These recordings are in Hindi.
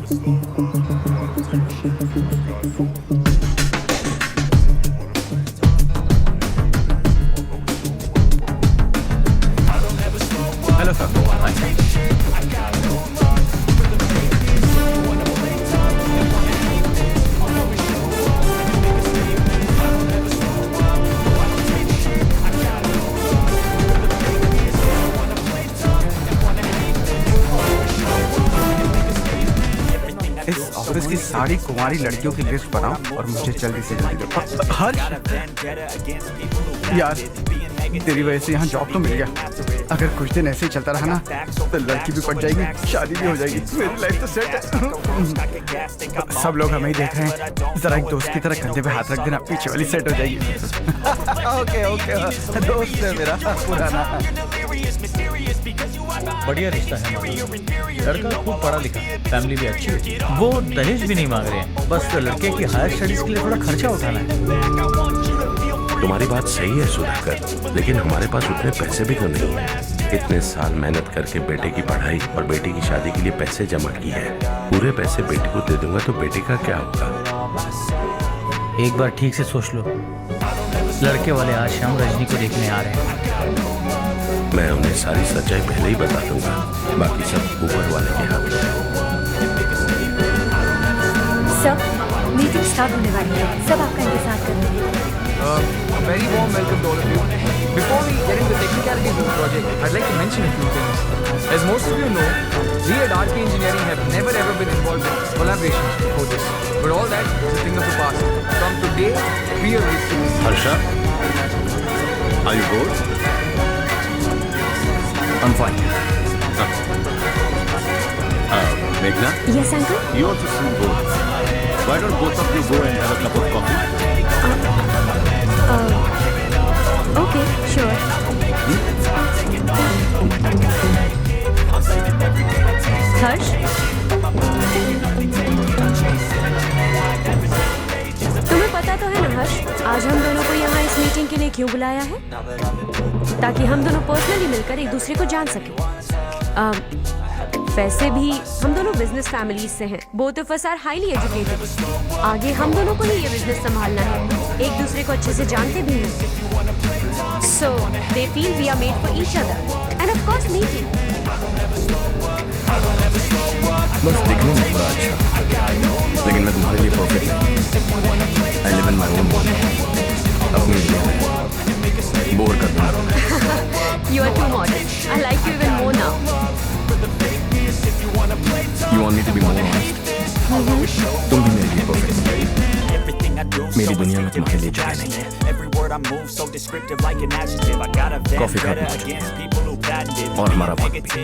Hello sir. इस ऑफिस की सारी कुंवारी लड़कियों की लिस्ट बनाओ और मुझे जल्दी से जल्दी दो। हर्ष यार, तेरी वजह से यहाँ जॉब तो मिल गया। अगर कुछ दिन ऐसे ही चलता रहा ना तो लड़की भी पट जाएगी, शादी भी हो जाएगी, मेरी लाइफ तो सेट है। सब लोग हमें ही देख रहे हैं, जरा एक दोस्त की तरह कंधे पे हाथ रख देना, पीछे वाली सेट हो जाएगी। ओके ओके, दोस्त है मेरा पुराना। बढ़िया रिश्ता है हमारा। लड़का खूब पढ़ा लिखा, फैमिली भी अच्छी है। वो दहेज भी नहीं मांग रहे हैं, बस लड़के की हायर स्टडीज के लिए थोड़ा खर्चा उठाना है। तुम्हारी बात सही है सुधाकर, लेकिन हमारे पास उतने पैसे भी तो नहीं है। इतने साल मेहनत करके बेटे की पढ़ाई और बेटी की शादी के लिए पैसे जमा किए हैं। पूरे पैसे बेटी को दे दूंगा तो बेटे का क्या होगा? एक बार ठीक से सोच लो। लड़के वाले आज शाम रजनी को देखने आ रहे हैं। मैं उन्हें सारी सच्चाई पहले ही बता दूंगा, बाकी सब ऊपर वाले के हाथ में। सब मीटिंग स्टार्ट होने वाली है, सब आपका इंतजार कर रहे हैं। Very warm welcome to all of you. Before we get into the technicalities of the project, I'd like to mention a few things. As most of you know, we at RP Engineering have never ever been involved in collaborations before this. But all that is a thing of the past. From today, we are with you. Harsha, are you good? I'm fine. Meghna? Yes, uncle? You also seem good. Why don't both of you go and have a cup of coffee? Okay, sure. हर्ष, तुम्हें पता तो है ना हर्ष, आज हम दोनों को यहाँ इस मीटिंग के लिए क्यों बुलाया है? ताकि हम दोनों पर्सनली मिलकर एक दूसरे को जान सकें। वैसे भी हम दोनों बिजनेस फैमिलीज से हैं। Both of us are highly educated. आगे हम दोनों को ही ये बिजनेस संभालना है। एक दूसरे को अच्छे से जानते भी हैं। So they feel we are made for each other and of course meeting. बस दिखने में बड़ा अच्छा, लेकिन मैं तुम्हारे लिए परफेक्ट नहीं। I live in my own world, अपनी दुनिया में बोर कर दूंगा। You are too modern. I like you even more now. You want me to be more honest? तुम भी मेरे लिए परफेक्ट। मेरी दुनिया में तुम्हारे लिए जगह नहीं है। कॉफी खा पी और हमारा वक्त भी।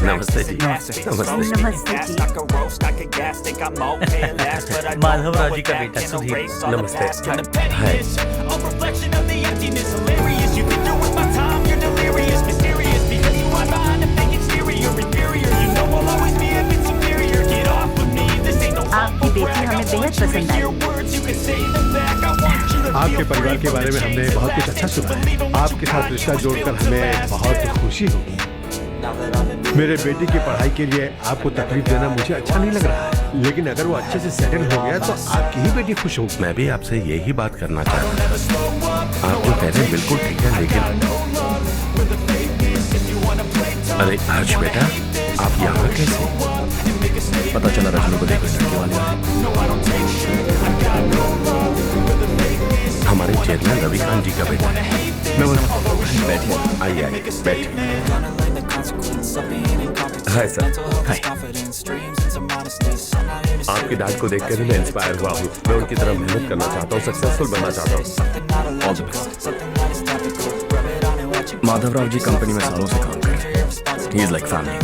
नमस्ते जी। माधवराव जी का बेटा सुधीर। नमस्ते। हाय। आपकी बेटी हमें बेहद पसंद आई। आपके परिवार के बारे में हमने बहुत कुछ अच्छा सुना है। आपके साथ रिश्ता जोड़कर हमें बहुत खुशी होगी। मेरे बेटी की पढ़ाई के लिए आपको तकलीफ देना मुझे अच्छा नहीं लग रहा है, लेकिन अगर वो अच्छे से सेटल हो गया तो आपकी ही बेटी खुश होगी। मैं भी आपसे यही बात करना चाहता हूँ। आप जो कह रहे हैं बिल्कुल ठीक है, लेकिन अरे हर्ष बेटा, आप यहाँ कैसे? पता चला रजनी को देखकर लड़के वाले आए। हमारे चेयरमैन रविकांत जी का बेटा है। मैं बैठिए। आइए आइए बैठिए। Hi sir. हाय। आपके डैड को देखकर ही मैं इंस्पायर हुआ हूँ। मैं उनकी तरह मेहनत करना चाहता हूँ, सक्सेसफुल बनना चाहता हूँ। All the best. Madhavrao ji company में सालों से काम कर रहे हैं। He is like family.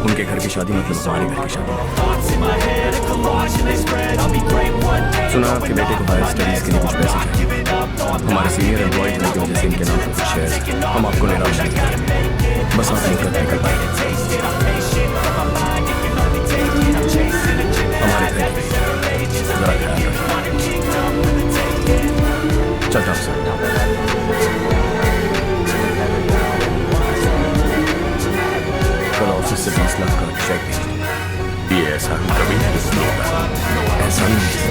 उनके घर की शादी मतलब हमारे घर की शादी। सुना आपके बेटे को हायर स्टडीज के लिए कुछ पैसे चाहिए। हमारे सीनियर एम्प्लॉयज की वजह से इनके नाम पर कुछ शेयर हम आपको निराश नहीं करेंगे। बस आप निकल निकल पाएंगे। हमारे घर जरा ख्याल रखें। चलता हूँ सर। चेक भेज दो। ये ऐसा हम कभी नहीं होता। ऐसा नहीं है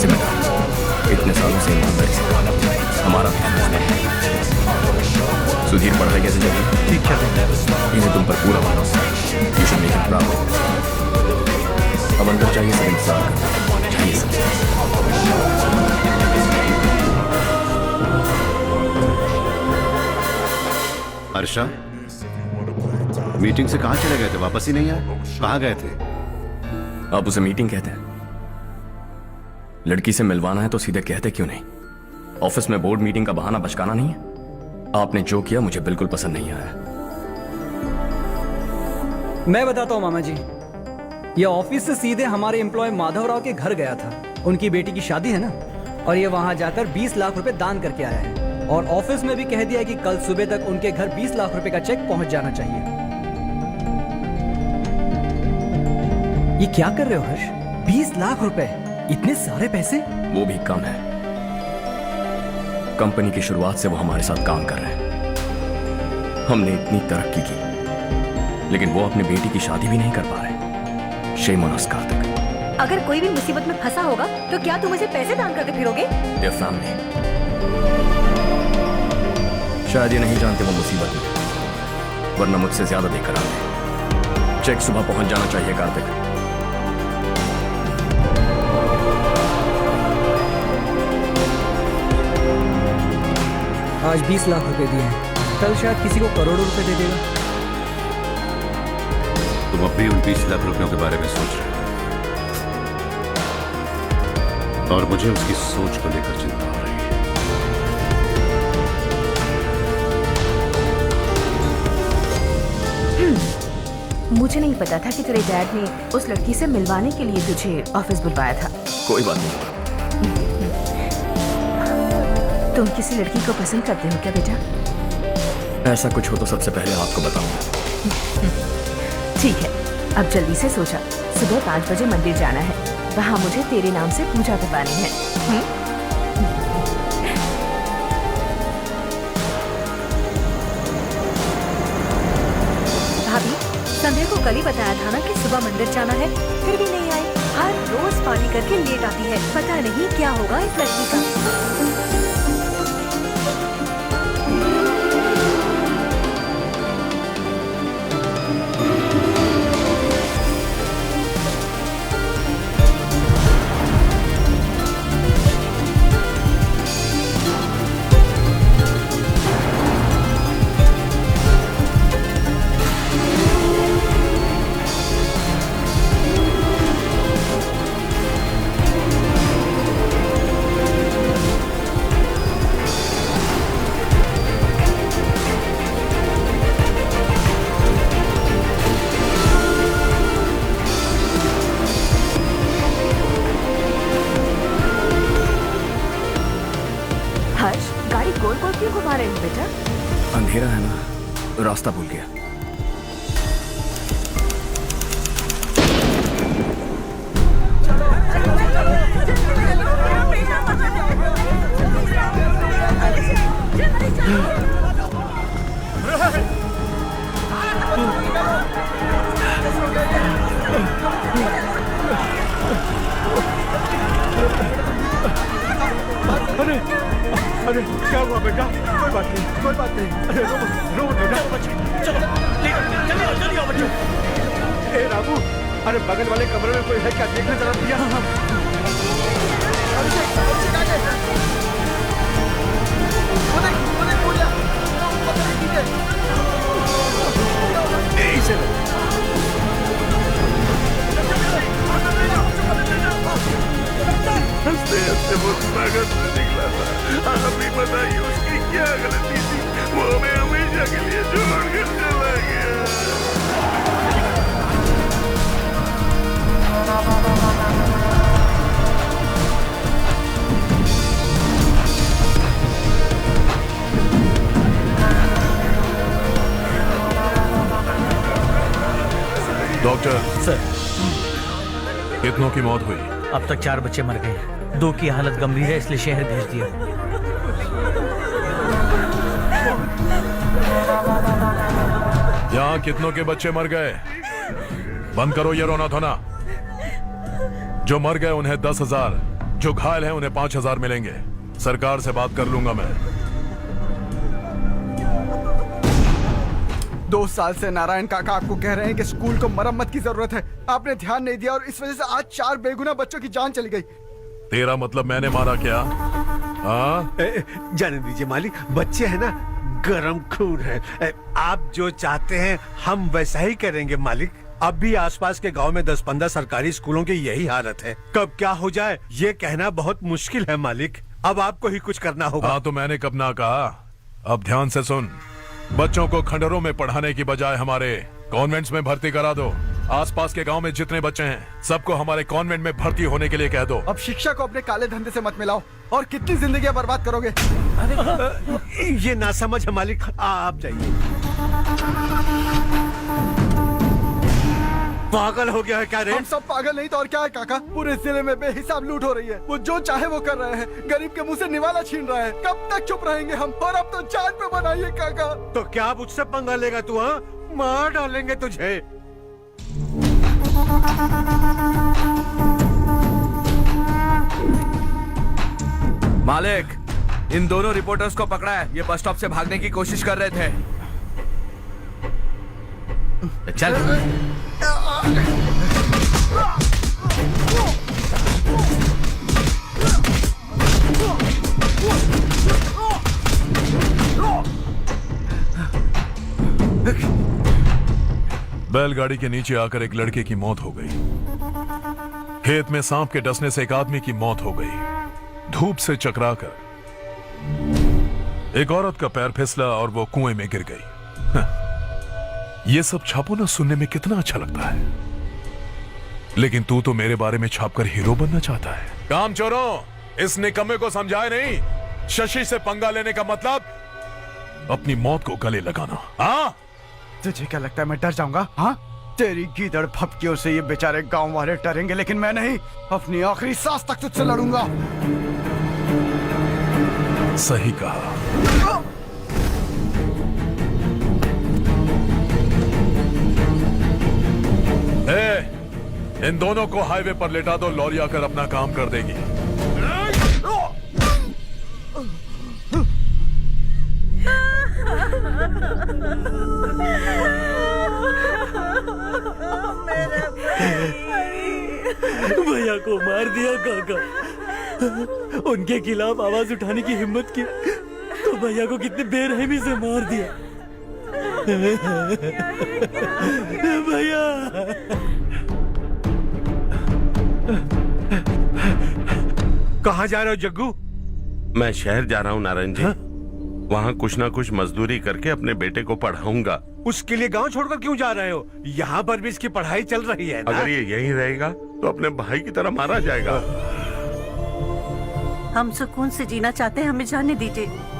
जिम्मेदार, इतने सालों से ईमानदारी से हमारा भी फर्ज है। सुधीर, पढ़ाई कैसे चली? ठीक चल रही है। इन्हें तुम पर पूरा भरोसा है। You should make it proud. अब अंदर चाहिए सब इंतजार करना चाहिए सब। हर्षा, मीटिंग से कहाँ चले गए थे? वापस ही नहीं आए? कहाँ गए थे? आप उसे मीटिंग कहते हैं? लड़की से मिलवाना है तो सीधे कहते क्यों नहीं? ऑफिस में बोर्ड मीटिंग का बहाना बचकाना नहीं है। आपने जो किया मुझे बिल्कुल पसंद नहीं आया। मैं बताता हूँ मामा जी, ये ऑफिस से सीधे हमारे एम्प्लॉय माधव राव के घर गया था। उनकी बेटी की शादी है ना, और ये वहां जाकर 20 लाख रुपए दान करके आया है। और ऑफिस में भी कह दिया कि कल सुबह तक उनके घर 20 लाख रुपए का चेक पहुंच जाना चाहिए। ये क्या कर रहे हो हर्ष? 20 लाख रुपए, इतने सारे पैसे? वो भी कम है। कंपनी की शुरुआत से वो हमारे साथ काम कर रहे हैं। हमने इतनी तरक्की की, लेकिन वो अपनी बेटी की शादी भी नहीं कर पा रहे। Shame on us Kartik. अगर कोई भी मुसीबत में फंसा होगा तो क्या तुम उसे पैसे दान करके फिरोगे? Their family. शायद ये नहीं जानते वो मुसीबत में, वरना मुझसे ज्यादा देकर आते। चेक सुबह पहुंच जाना चाहिए कार्तिक। आज 20 लाख रुपए दिए हैं, कल शायद किसी को करोड़ों रुपए दे देगा। तुम अब भी उन 20 लाख रुपयों के बारे में सोच रहे हो, और मुझे उसकी सोच को लेकर चिंता हो रही है। मुझे नहीं पता था कि तेरे डैड ने उस लड़की से मिलवाने के लिए तुझे ऑफिस बुलवाया था। कोई बात नहीं। तुम किसी लड़की को पसंद करते हो क्या बेटा? ऐसा कुछ हो तो सबसे पहले आपको बताऊंगा। ठीक है, अब जल्दी से सो जा। सुबह 5 बजे मंदिर जाना है, वहाँ मुझे तेरे नाम से पूजा करवानी है। भाभी, संध्या को कल ही बताया था ना कि सुबह मंदिर जाना है, फिर भी नहीं आई। हर रोज पार्टी करके लेट आती है। पता नहीं क्या होगा इस लड़की का। क्यों घुमा रहे हो बेटा? अंधेरा है ना, रास्ता भूल गया। अरे क्या हुआ बेटा? कोई बात नहीं, कोई बात नहीं। अरे रो बेटा। चलो जल्दी आओ बच्चों। ए रामू, अरे बगल वाले कमरे में कोई है क्या? देखने जरा दिया। हंसते हंसते वो पागल से निकला था। अभी बताइए उसकी क्या गलती थी? वो हमें हमेशा के लिए छोड़कर चला गया। डॉक्टर सर, कितनों की मौत हुई? अब तक 4 बच्चे मर गए, 2 की हालत गंभीर है, इसलिए शहर भेज दिया। यहाँ कितनों के बच्चे मर गए? बंद करो ये रोना धोना। जो मर गए उन्हें 10,000, जो घायल हैं उन्हें 5,000 मिलेंगे। सरकार से बात कर लूंगा मैं। 2 साल से नारायण काका आपको कह रहे हैं कि स्कूल को मरम्मत की जरूरत है। आपने ध्यान नहीं दिया और इस वजह से आज 4 बेगुनाह बच्चों की जान चली गई। तेरा मतलब मैंने मारा क्या? हाँ, जाने दीजिए मालिक, बच्चे हैं ना, गरम खून है। आप जो चाहते हैं हम वैसा ही करेंगे मालिक। अब भी आसपास के गांव में 10-15 सरकारी स्कूलों की यही हालत है। कब क्या हो जाए ये कहना बहुत मुश्किल है मालिक। अब आपको ही कुछ करना होगा। हाँ तो मैंने कब ना कहा। अब ध्यान से सुन, बच्चों को खंडरों में पढ़ाने की बजाय हमारे कॉन्वेंट्स में भर्ती करा दो। आसपास के गांव में जितने बच्चे हैं सबको हमारे कॉन्वेंट में भर्ती होने के लिए कह दो। अब शिक्षा को अपने काले धंधे से मत मिलाओ। और कितनी जिंदगियां बर्बाद करोगे? ये ना समझ है मालिक, आप जाइए। पागल हो गया है क्या रे? हम सब पागल नहीं तो और क्या है काका। पूरे जिले में बेहिसाब लूट हो रही है। वो जो चाहे वो कर रहे हैं। गरीब के मुंह से निवाला छीन रहा है। कब तक चुप रहेंगे हम? और अब तो जान पे बनाइए काका। तो क्या मुझसे पंगा लेगा तू? हाँ, मार डालेंगे तुझे। मालिक, इन दोनों रिपोर्टर्स को पकड़ा है। ये बस स्टॉप से भागने की कोशिश कर रहे थे। चल। बैलगाड़ी के नीचे आकर एक लड़के की मौत हो गई। खेत में सांप के डसने से एक आदमी की मौत हो गई। धूप से चकराकर एक औरत का पैर फिसला और वो कुएं में गिर गई। ये सब छापो ना सुनने में कितना अच्छा लगता है, लेकिन तू तो मेरे बारे में छापकर हीरो बनना चाहता है। काम चोरों, इस निकम्मे को समझाए नहीं। शशि से पंगा लेने का मतलब अपनी मौत को गले लगाना। हाँ, तुझे क्या लगता है मैं डर जाऊंगा? हाँ, तेरी गीदड़ फपकियों से ये बेचारे गांव वाले डरेंगे, लेकिन मैं नहीं। अपनी आखिरी सांस तक तुझसे लड़ूंगा। सही कहा। इन दोनों को हाईवे पर लेटा दो। लॉरी आकर अपना काम कर देगी। भैया को मार दिया काका। उनके खिलाफ आवाज उठाने की हिम्मत की तो भैया को कितने बेरहमी से मार दिया। भैया कहाँ जा रहे हो जग्गू? मैं शहर जा रहा हूँ नारायण जी। वहाँ कुछ ना कुछ मजदूरी करके अपने बेटे को पढ़ाऊंगा। उसके लिए गांव छोड़कर क्यों जा रहे हो? यहाँ पर भी इसकी पढ़ाई चल रही है ना? अगर ये यहीं रहेगा तो अपने भाई की तरह मारा जाएगा। हम सुकून से जीना चाहते हैं, हमें जाने दीजिए।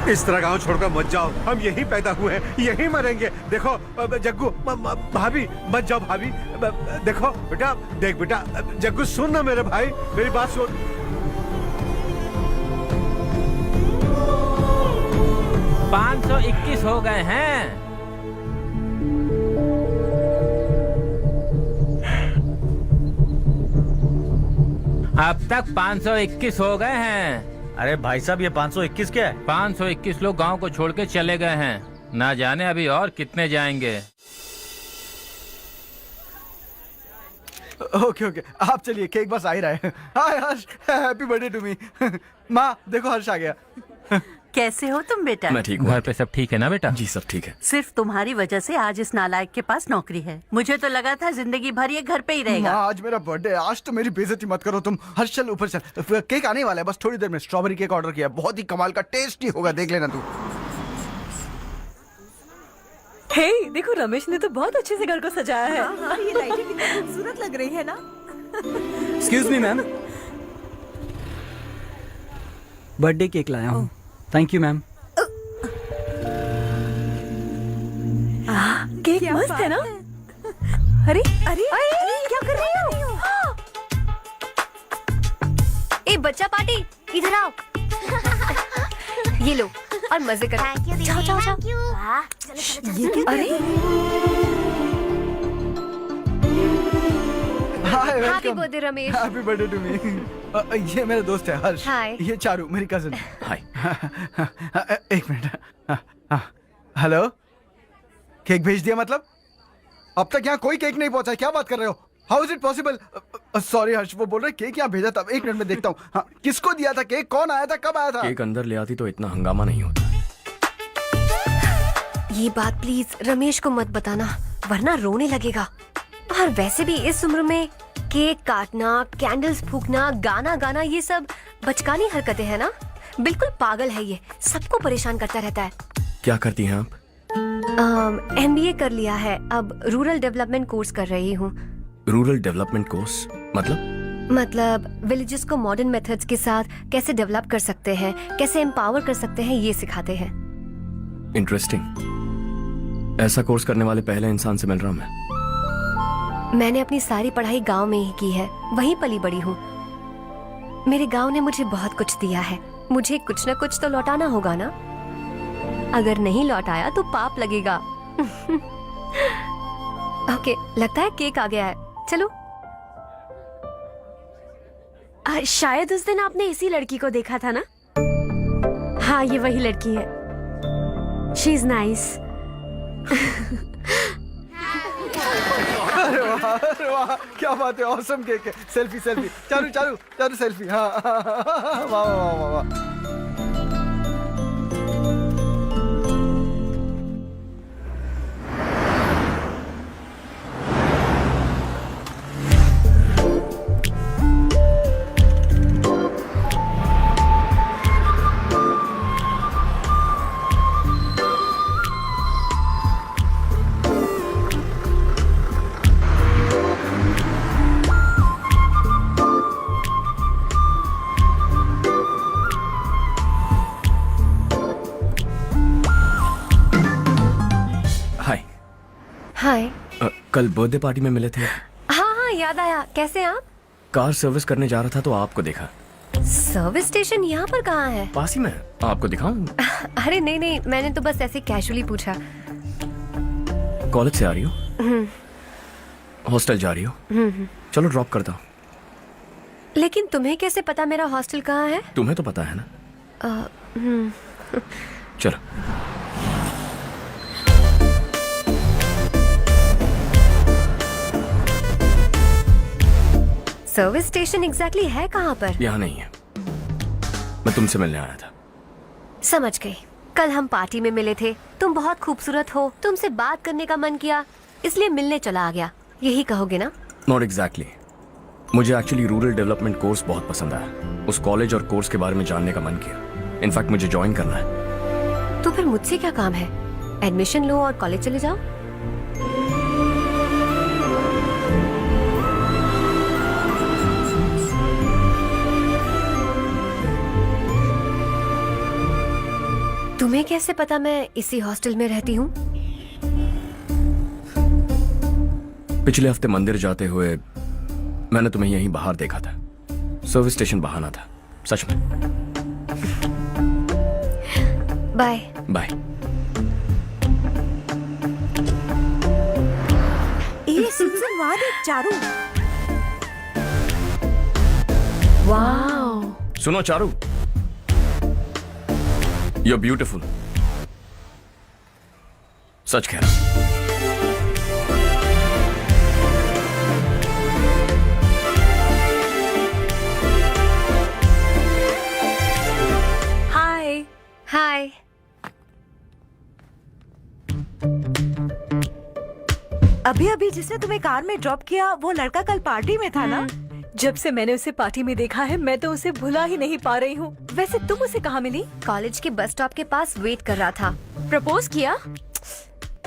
इस तरह गांव छोड़कर मत जाओ। हम यहीं पैदा हुए हैं, यहीं मरेंगे। देखो जग्गू, भाभी मत जाओ। भाभी देखो बेटा, देख बेटा, जग्गू सुन ना मेरे भाई, मेरी बात सुन। 521 हो गए हैं। अब तक 521 हो गए हैं। अरे भाई साहब, ये 521 क्या है? 521 लोग गांव को छोड़ के चले गए हैं। ना जाने अभी और कितने जाएंगे। ओके ओके, आप चलिए, केक बस आ ही रहा है। हाय हर्ष, हैप्पी बर्थडे टू मी। माँ देखो, हर्ष आ गया। कैसे हो तुम बेटा? मैं ठीक हूँ। घर पे सब ठीक है ना बेटा? जी सब ठीक है। सिर्फ तुम्हारी वजह से आज इस नालायक के पास नौकरी है। मुझे तो लगा था जिंदगी भर ये घर पे ही रहेगा। माँ आज मेरा बर्थडे है, आज तो मेरी बेइज्जती मत करो तुम। हर्ष चल ऊपर चल, केक आने वाला है बस थोड़ी देर में। स्ट्रॉबेरी केक ऑर्डर किया, बहुत ही कमाल का टेस्टी होगा, देख लेना तू। हे देखो, रमेश ने तो बहुत अच्छे से घर को सजाया है। हाँ, ये लाइटें कितनी खूबसूरत लग रही है ना। Excuse me ma'am, birthday cake लाया हूँ। Thank you ma'am. केक मस्त है ना? अरे अरे अरे क्या कर रही हो? ए बच्चा पार्टी, इधर आओ। ये लो, और मजे करो। जाओ जाओ जाओ। ये क्या? अरे hi, happy birthday Ramesh. Happy birthday to me. ये मेरा दोस्त है हर्ष। हाय। ये चारू मेरी कजिन। हाय। एक मिनट। हेलो, केक भेज दिया मतलब? अब तक यहाँ कोई केक नहीं पहुंचा, क्या बात कर रहे हो? How is it possible? Sorry Harsh, वो बोल रहे केक यहाँ भेजा था। एक मिनट में देखता हूँ। हाँ, किसको दिया था केक? कौन आया था? कब आया था? केक अंदर ले आती तो इतना हंगामा नहीं होता। ये बात प्लीज रमेश को मत बताना, वरना रोने लगेगा। और वैसे भी इस उम्र में केक काटना, कैंडल्स फूकना, गाना गाना, ये सब बचकानी हरकतें हैं ना। बिल्कुल पागल है ये, सबको परेशान करता रहता है। क्या करती हैं आप? MBA कर लिया है, अब रूरल डेवलपमेंट कोर्स कर रही हूँ। रूरल डेवलपमेंट कोर्स मतलब विलेजेस को मॉडर्न मेथड्स के साथ कैसे डेवलप कर सकते हैं, कैसे एम्पावर कर सकते हैं, ये सिखाते हैं। इंटरेस्टिंग। ऐसा कोर्स करने वाले पहले इंसान से मिल रहा हूं मैं। मैंने अपनी सारी पढ़ाई गांव में ही की है, वहीं पली बड़ी हूँ। मेरे गांव ने मुझे बहुत कुछ दिया है, मुझे कुछ न कुछ तो लौटाना होगा ना। अगर नहीं लौटाया तो पाप लगेगा। ओके, लगता है केक आ गया है, चलो। शायद उस दिन आपने इसी लड़की को देखा था ना? हाँ, ये वही लड़की है। She is nice. अरे वाह, क्या बात है, ऑसम केक है। Selfie selfie, Charu Charu Charu selfie. हाँ, वाह वाह वाह वाह। हाय। कल बर्थडे पार्टी में मिले थे। हाँ, याद आया। कैसे आप? कार सर्विस करने जा रहा था तो आपको देखा। सर्विस स्टेशन यहाँ पर कहाँ है? पास ही में, आपको दिखाऊं? अरे नहीं, मैंने तो बस ऐसे कैजुअली पूछा। कॉलेज से आ रही हो? हॉस्टल जा रही हो? चलो ड्रॉप करता हूँ। लेकिन तुम्हें कैसे पता मेरा हॉस्टल कहाँ है? तुम्हें तो पता है ना। चलो। सर्विस स्टेशन एग्जैक्टली है कहाँ पर? यहाँ नहीं है, मैं तुमसे मिलने आया था। समझ गई। कल हम पार्टी में मिले थे, तुम बहुत खूबसूरत हो, तुमसे बात करने का मन किया, इसलिए मिलने चला आ गया, यही कहोगे ना? Not exactly. मुझे एक्चुअली रूरल डेवलपमेंट कोर्स बहुत पसंद आया। उस कॉलेज और कोर्स के बारे में जानने का मन किया। इनफैक्ट मुझे ज्वाइन करना है। तो फिर मुझसे क्या काम है? एडमिशन लो और कॉलेज चले जाओ। तुम्हें कैसे पता मैं इसी हॉस्टल में रहती हूँ? पिछले हफ्ते मंदिर जाते हुए मैंने तुम्हें यहीं बाहर देखा था। सर्विस स्टेशन बहाना था, सच में। Bye bye. ये सुन वाह देख चारू। वाओ। सुनो चारू, You're beautiful. सच कह रहा। हाय। हाय। अभी जिसने तुम्हें कार में ड्रॉप किया वो लड़का कल पार्टी में था ना? जब से मैंने उसे पार्टी में देखा है मैं तो उसे भुला ही नहीं पा रही हूँ। वैसे तुम उसे कहाँ मिली? कॉलेज के बस स्टॉप के पास वेट कर रहा था। प्रपोज किया?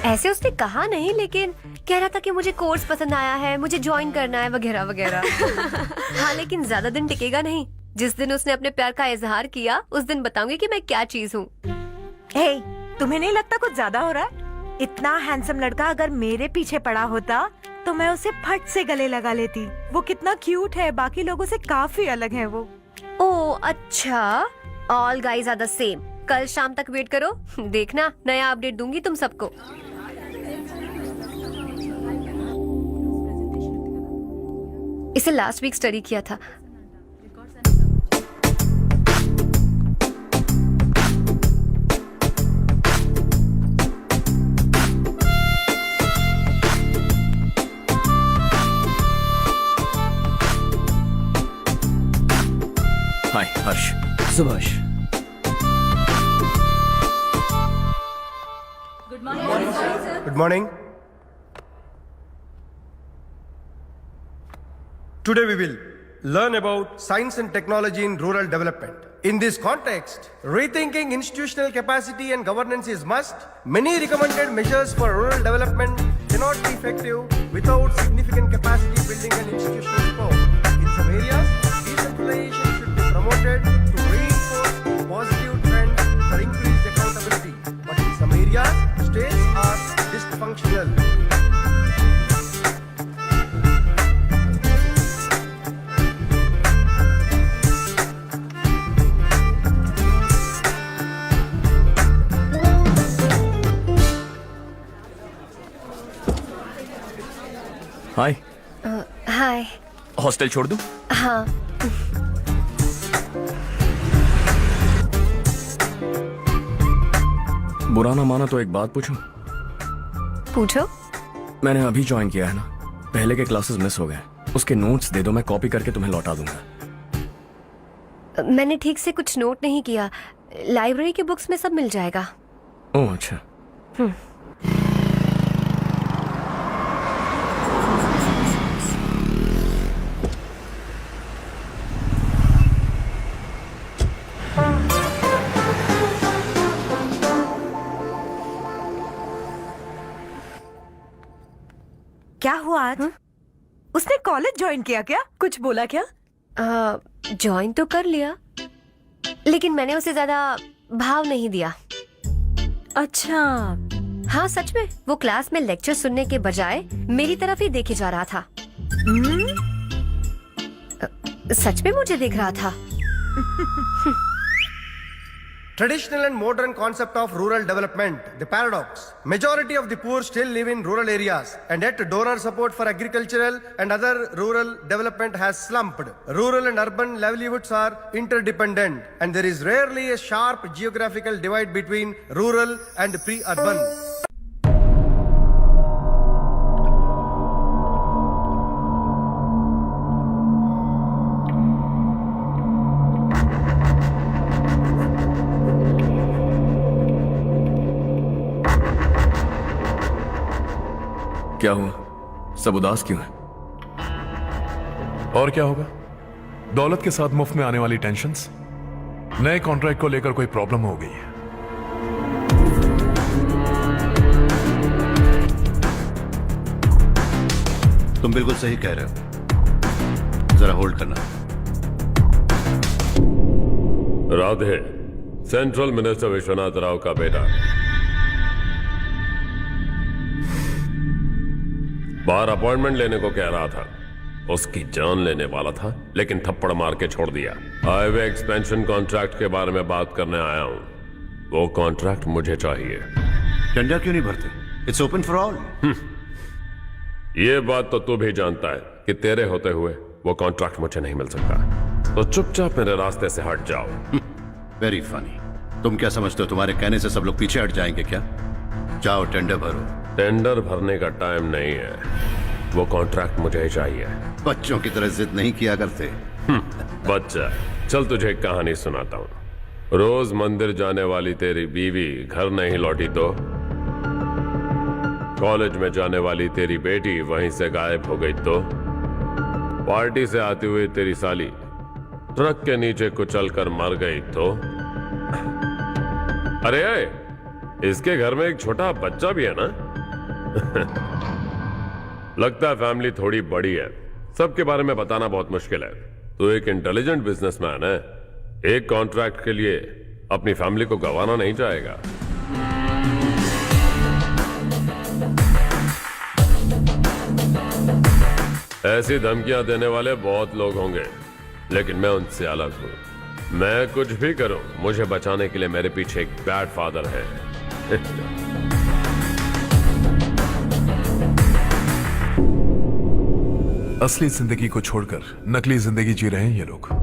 ऐसे उसने कहा नहीं, लेकिन कह रहा था कि मुझे कोर्स पसंद आया है, मुझे ज्वाइन करना है वगैरह वगैरह। हाँ, लेकिन ज्यादा दिन टिकेगा नहीं। जिस दिन उसने अपने प्यार का इजहार किया उस दिन बताऊंगी कि मैं क्या चीज हूँ। हे, तुम्हें नहीं लगता कुछ ज्यादा हो रहा है? इतना हैंडसम लड़का अगर मेरे पीछे पड़ा होता तो मैं उसे फट से गले लगा लेती। वो कितना क्यूट है, बाकी लोगों से काफी अलग है वो। ओह अच्छा, all guys are the same. कल शाम तक वेट करो, देखना नया अपडेट दूंगी तुम सबको। इसे लास्ट वीक स्टडी किया था। हाय हर्ष। Subhash. Good morning. Today we will learn about science and technology in rural development. In this context, rethinking institutional capacity and governance is must. Many recommended measures for rural development cannot be effective without significant capacity building and institutional support. In some areas, decentralization should be promoted to reinforce positive trends for increased accountability. But in some areas, states are dysfunctional. Hi. Hi. Hostel छोड़ दूं? हाँ। बुरा ना माना तो एक बात पूछूं? पूछो। मैंने अभी ज्वाइन किया है ना, पहले के क्लासेस मिस हो गए, उसके नोट्स दे दो, मैं कॉपी करके तुम्हें लौटा दूंगा। मैंने ठीक से कुछ नोट नहीं किया, लाइब्रेरी के बुक्स में सब मिल जाएगा। ओह अच्छा। क्या हुआ आज? उसने कॉलेज ज्वाइन किया क्या? कुछ बोला क्या? ज्वाइन तो कर लिया, लेकिन मैंने उसे ज्यादा भाव नहीं दिया। अच्छा। हाँ सच में, वो क्लास में लेक्चर सुनने के बजाय मेरी तरफ ही देखे जा रहा था। सच में मुझे देख रहा था। Traditional and modern concept of rural development, the paradox. Majority of the poor still live in rural areas, and yet donor support for agricultural and other rural development has slumped. Rural and urban livelihoods are interdependent, and there is rarely a sharp geographical divide between rural and pre-urban. क्या हुआ? सब उदास क्यों है? और क्या होगा? दौलत के साथ मुफ्त में आने वाली टेंशन्स। नए कॉन्ट्रैक्ट को लेकर कोई प्रॉब्लम हो गई है। तुम बिल्कुल सही कह रहे हो, जरा होल्ड करना। राधे, सेंट्रल मिनिस्टर विश्वनाथ राव का बेटा, बाहर अपॉइंटमेंट लेने को कह रहा था। उसकी जान लेने वाला था, लेकिन थप्पड़ मार के छोड़ दिया। हाईवे एक्सपेंशन कॉन्ट्रैक्ट के बारे में बात करने आया हूं। वो कॉन्ट्रैक्ट मुझे चाहिए। टेंडर क्यों नहीं भरते? It's open for all. ये बात तो तू भी जानता है कि तेरे होते हुए वो कॉन्ट्रैक्ट मुझे नहीं मिल सकता, तो चुपचाप मेरे रास्ते से हट जाओ। Very funny. तुम क्या समझते हो तुम्हारे कहने से सब लोग पीछे हट जाएंगे क्या? जाओ टेंडर भरो। टेंडर भरने का टाइम नहीं है, वो कॉन्ट्रैक्ट मुझे ही चाहिए। बच्चों की तरह जिद नहीं किया करते। बच्चा, चल तुझे एक कहानी सुनाता हूँ। रोज मंदिर जाने वाली तेरी बीवी घर नहीं लौटी तो कॉलेज में जाने वाली तेरी बेटी वहीं से गायब हो गई तो पार्टी से आती हुई तेरी साली ट्रक के नीचे कुचल कर मर गई तो अरे इसके घर में एक छोटा बच्चा भी है ना। लगता है फैमिली थोड़ी बड़ी है, सबके बारे में बताना बहुत मुश्किल है। तो एक इंटेलिजेंट बिजनेसमैन है, एक कॉन्ट्रैक्ट के लिए अपनी फैमिली को गंवाना नहीं चाहेगा। ऐसी धमकियां देने वाले बहुत लोग होंगे, लेकिन मैं उनसे अलग हूं। मैं कुछ भी करूं, मुझे बचाने के लिए मेरे पीछे एक बैड फादर है। असली जिंदगी को छोड़कर नकली जिंदगी जी रहे हैं ये लोग।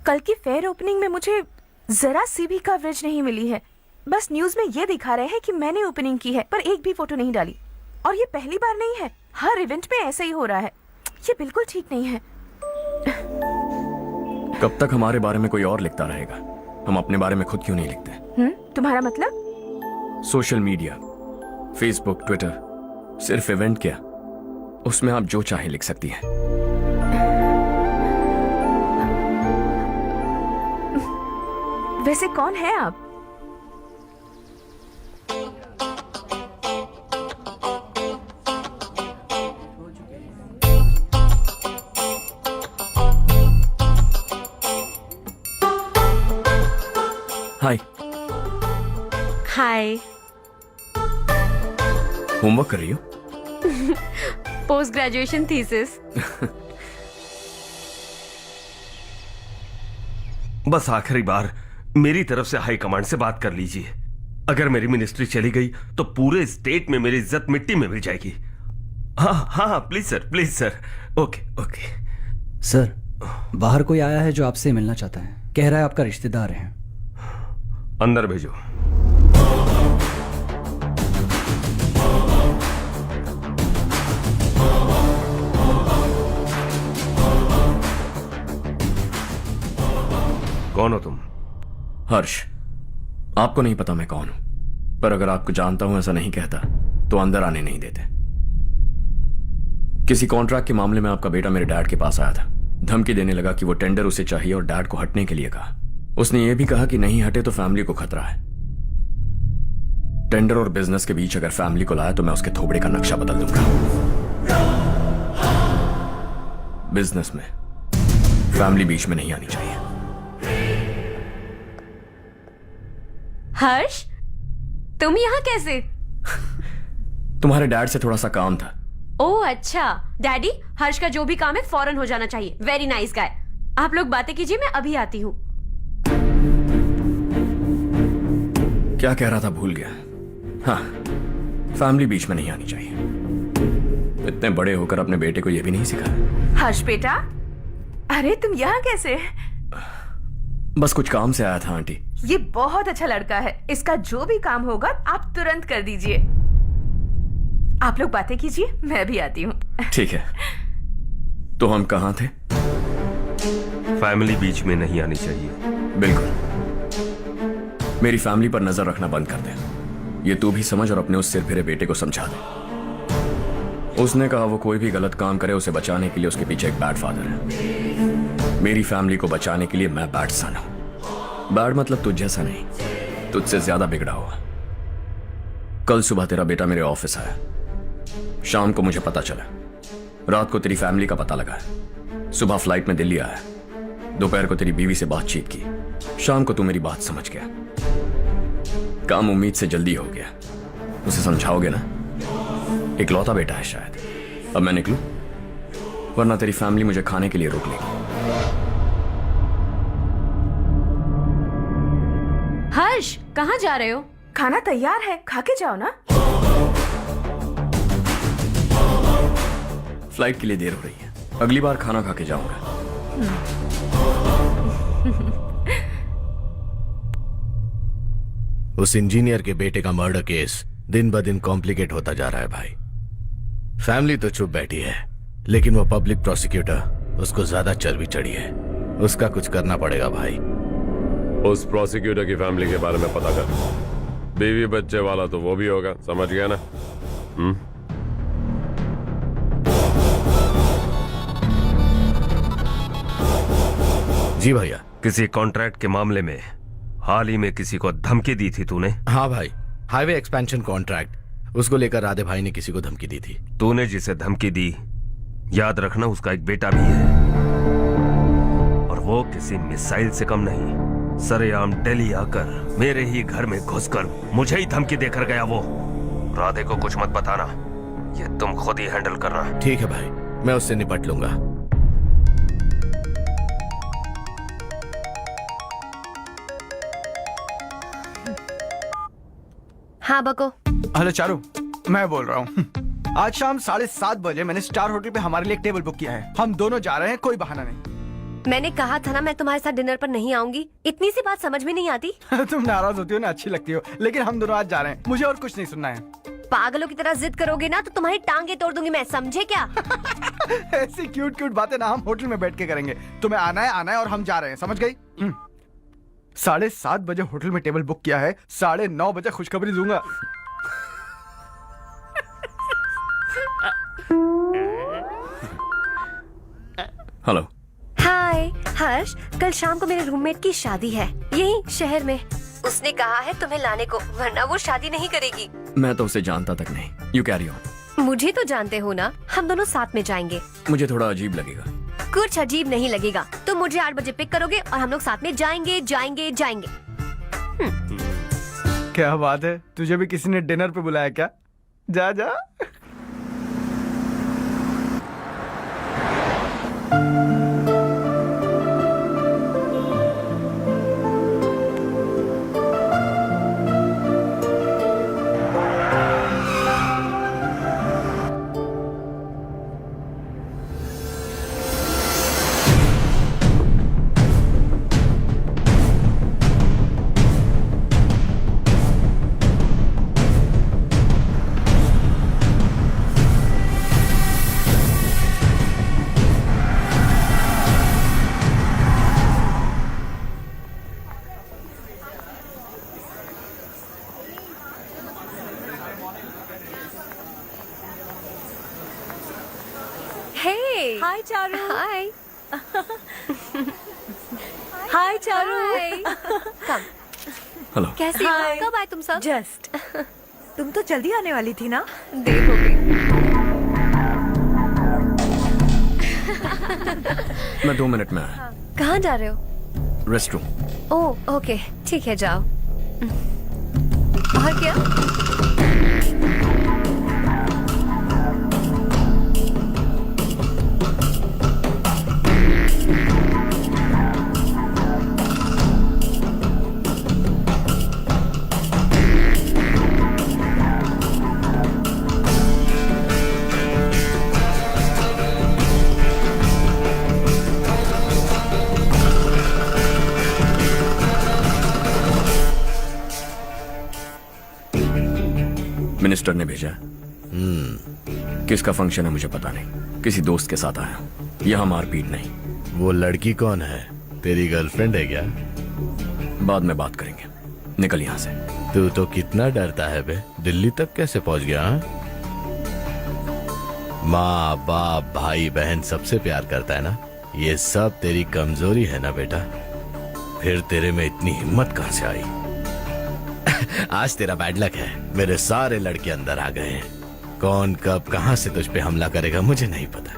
कल की फेयर ओपनिंग में मुझे जरा सी भी कवरेज नहीं मिली है। बस न्यूज में ये दिखा रहे हैं कि मैंने ओपनिंग की है, पर एक भी फोटो नहीं डाली। और ये पहली बार नहीं है, हर इवेंट में ऐसा ही हो रहा है। ये बिल्कुल ठीक नहीं है। कब तक हमारे बारे में कोई और लिखता रहेगा? हम अपने बारे में खुद क्यों नहीं लिखते? तुम्हारा मतलब? सोशल मीडिया, फेसबुक, ट्विटर, सिर्फ इवेंट क्या, उसमें आप जो चाहे लिख सकती हैं। वैसे कौन है आप? हाय। हाय। होमवर्क कर रही हो? Post graduation thesis. बस आखिरी बार मेरी तरफ से हाई कमांड से बात कर लीजिए। अगर मेरी मिनिस्ट्री चली गई तो पूरे स्टेट में मेरी इज्जत मिट्टी में मिल जाएगी। हाँ हाँ हाँ, please sir, please sir. Okay okay sir, बाहर कोई आया है जो आपसे मिलना चाहता है। कह रहा है आपका रिश्तेदार है। अंदर भेजो। कौन हो तुम? हर्ष। आपको नहीं पता मैं कौन हूं, पर अगर आपको जानता हूं ऐसा नहीं कहता तो अंदर आने नहीं देते। किसी कॉन्ट्रैक्ट के मामले में आपका बेटा मेरे डैड के पास आया था। धमकी देने लगा कि वो टेंडर उसे चाहिए और डैड को हटने के लिए कहा। उसने ये भी कहा कि नहीं हटे तो फैमिली को खतरा है। टेंडर और बिजनेस के बीच अगर फैमिली को लाया तो मैं उसके थोबड़े का नक्शा बदल दूंगा। बिजनेस में फैमिली बीच में नहीं आनी चाहिए। हर्ष, तुम यहाँ कैसे? तुम्हारे डैड से थोड़ा सा काम था। ओह अच्छा। डैडी, हर्ष का जो भी काम है फौरन हो जाना चाहिए। Very nice guy. आप लोग बातें कीजिए, मैं अभी आती हूँ। क्या कह रहा था भूल गया। हाँ, फैमिली बीच में नहीं आनी चाहिए। इतने बड़े होकर अपने बेटे को यह भी नहीं सिखाया। हर्ष बेटा, अरे तुम यहाँ कैसे? बस कुछ काम से आया था आंटी। ये बहुत अच्छा लड़का है। इसका जो भी काम होगा आप तुरंत कर दीजिए। आप लोग बातें कीजिए, मैं भी आती हूँ। ठीक है। तो हम कहाँ थे? फैमिली बीच में नहीं आनी चाहिए। बिल्कुल। मेरी फैमिली पर नजर रखना बंद कर दे। ये तू भी समझ और अपने उस सिर फिरे बेटे को समझा दे। उसने कहा वो कोई भी गलत काम करे उसे बचाने के लिए उसके पीछे एक बैड फादर है। मेरी फैमिली को बचाने के लिए मैं बैड सन हूं। बैड मतलब तुझ जैसा नहीं, तुझसे ज्यादा बिगड़ा हुआ। कल सुबह तेरा बेटा मेरे ऑफिस आया। शाम को मुझे पता चला। रात को तेरी फैमिली का पता लगा। सुबह फ्लाइट में दिल्ली आया। दोपहर को तेरी बीवी से बातचीत की। शाम को तू मेरी बात समझ गया। काम उम्मीद से जल्दी हो गया। उसे समझाओगे ना? इकलौता बेटा है शायद। अब मैं निकलूं, वरना तेरी फैमिली मुझे खाने के लिए रोक लेगी। हर्ष, कहाँ जा रहे हो? खाना तैयार है, खा के जाओ ना। फ्लाइट के लिए देर हो रही है। अगली बार खाना खा के जाऊंगा। उस इंजीनियर के बेटे का मर्डर केस दिन ब दिन कॉम्प्लिकेट होता जा रहा है भाई। फैमिली तो चुप बैठी है, लेकिन वो पब्लिक प्रोसिक्यूटर, उसको ज्यादा चर्बी चढ़ी है। उसका कुछ करना पड़ेगा भाई। उस प्रोसिक्यूटर की फैमिली के बारे में पता कर। बीवी बच्चे वाला तो वो भी होगा, समझ गया ना? जी भैया। किसी कॉन्ट्रैक्ट के मामले में हाल ही में किसी को धमकी दी थी तूने? हाँ भाई, हाईवे एक्सपेंशन कॉन्ट्रैक्ट, उसको लेकर राधे भाई ने किसी को धमकी दी थी। तूने जिसे धमकी दी, याद रखना उसका एक बेटा भी है, और वो किसी मिसाइल से कम नहीं। सरेआम दिल्ली आकर मेरे ही घर में घुसकर मुझे ही धमकी देकर गया वो। राधे को कुछ मत बताना, ये तुम खुद ही हैंडल करना। ठीक है भाई, मैं उससे निपट लूंगा। हाँ बको। हेलो चारू, मैं बोल रहा हूँ। आज शाम 7:30 बजे मैंने स्टार होटल पे हमारे लिए एक टेबल बुक किया है। हम दोनों जा रहे हैं, कोई बहाना नहीं। मैंने कहा था ना मैं तुम्हारे साथ डिनर पर नहीं आऊंगी। इतनी सी बात समझ में नहीं आती? तुम नाराज होती हो ना, अच्छी लगती हो, लेकिन हम दोनों आज जा रहे हैं। मुझे और कुछ नहीं सुनना है। पागलों की तरह जिद करोगे ना तो तुम्हारी टांगे तोड़ दूंगी मैं, समझे क्या? ऐसी क्यूट क्यूट बातें ना हम होटल में बैठ के करेंगे। तुम्हें आना है और हम जा रहे हैं, समझ गई? 7:30 बजे होटल में टेबल बुक किया है, 9:30 बजे खुशखबरी दूंगा। हेलो। हाय हर्ष, कल शाम को मेरे रूममेट की शादी है यही शहर में। उसने कहा है तुम्हें लाने को, वरना वो शादी नहीं करेगी। मैं तो उसे जानता तक नहीं। You carry on. मुझे तो जानते हो ना, हम दोनों साथ में जाएंगे। मुझे थोड़ा अजीब लगेगा। कुछ अजीब नहीं लगेगा। तुम मुझे 8 बजे पिक करोगे और हम लोग साथ में जाएंगे। क्या बात है, तुझे भी किसी ने डिनर पे बुलाया क्या? जा जा। हाय चारू। हाय। हाय चारू। कम। हेलो। कैसी हो? कब आए तुम सब? जस्ट। तुम तो जल्दी आने वाली थी ना? देर हो गई। मैं 2 मिनट में आया। कहाँ जा रहे हो? Rest room. ओह ओके, ठीक है जाओ। और क्या? मिनिस्टर ने भेजा। किसका फंक्शन है मुझे पता नहीं, किसी दोस्त के साथ आया हूं। यहाँ मारपीट नहीं। वो लड़की कौन है? तेरी गर्लफ्रेंड है क्या? बाद में बात करेंगे, निकल यहाँ से। तू तो कितना डरता है बे, दिल्ली तक कैसे पहुंच गया? माँ बाप भाई बहन सबसे प्यार करता है ना, ये सब तेरी कमजोरी है ना बेटा। फिर तेरे में इतनी हिम्मत कहां से आई? आज तेरा बैड लक है, मेरे सारे लड़के अंदर आ गए हैं। कौन कब कहां से तुझ पे हमला करेगा मुझे नहीं पता।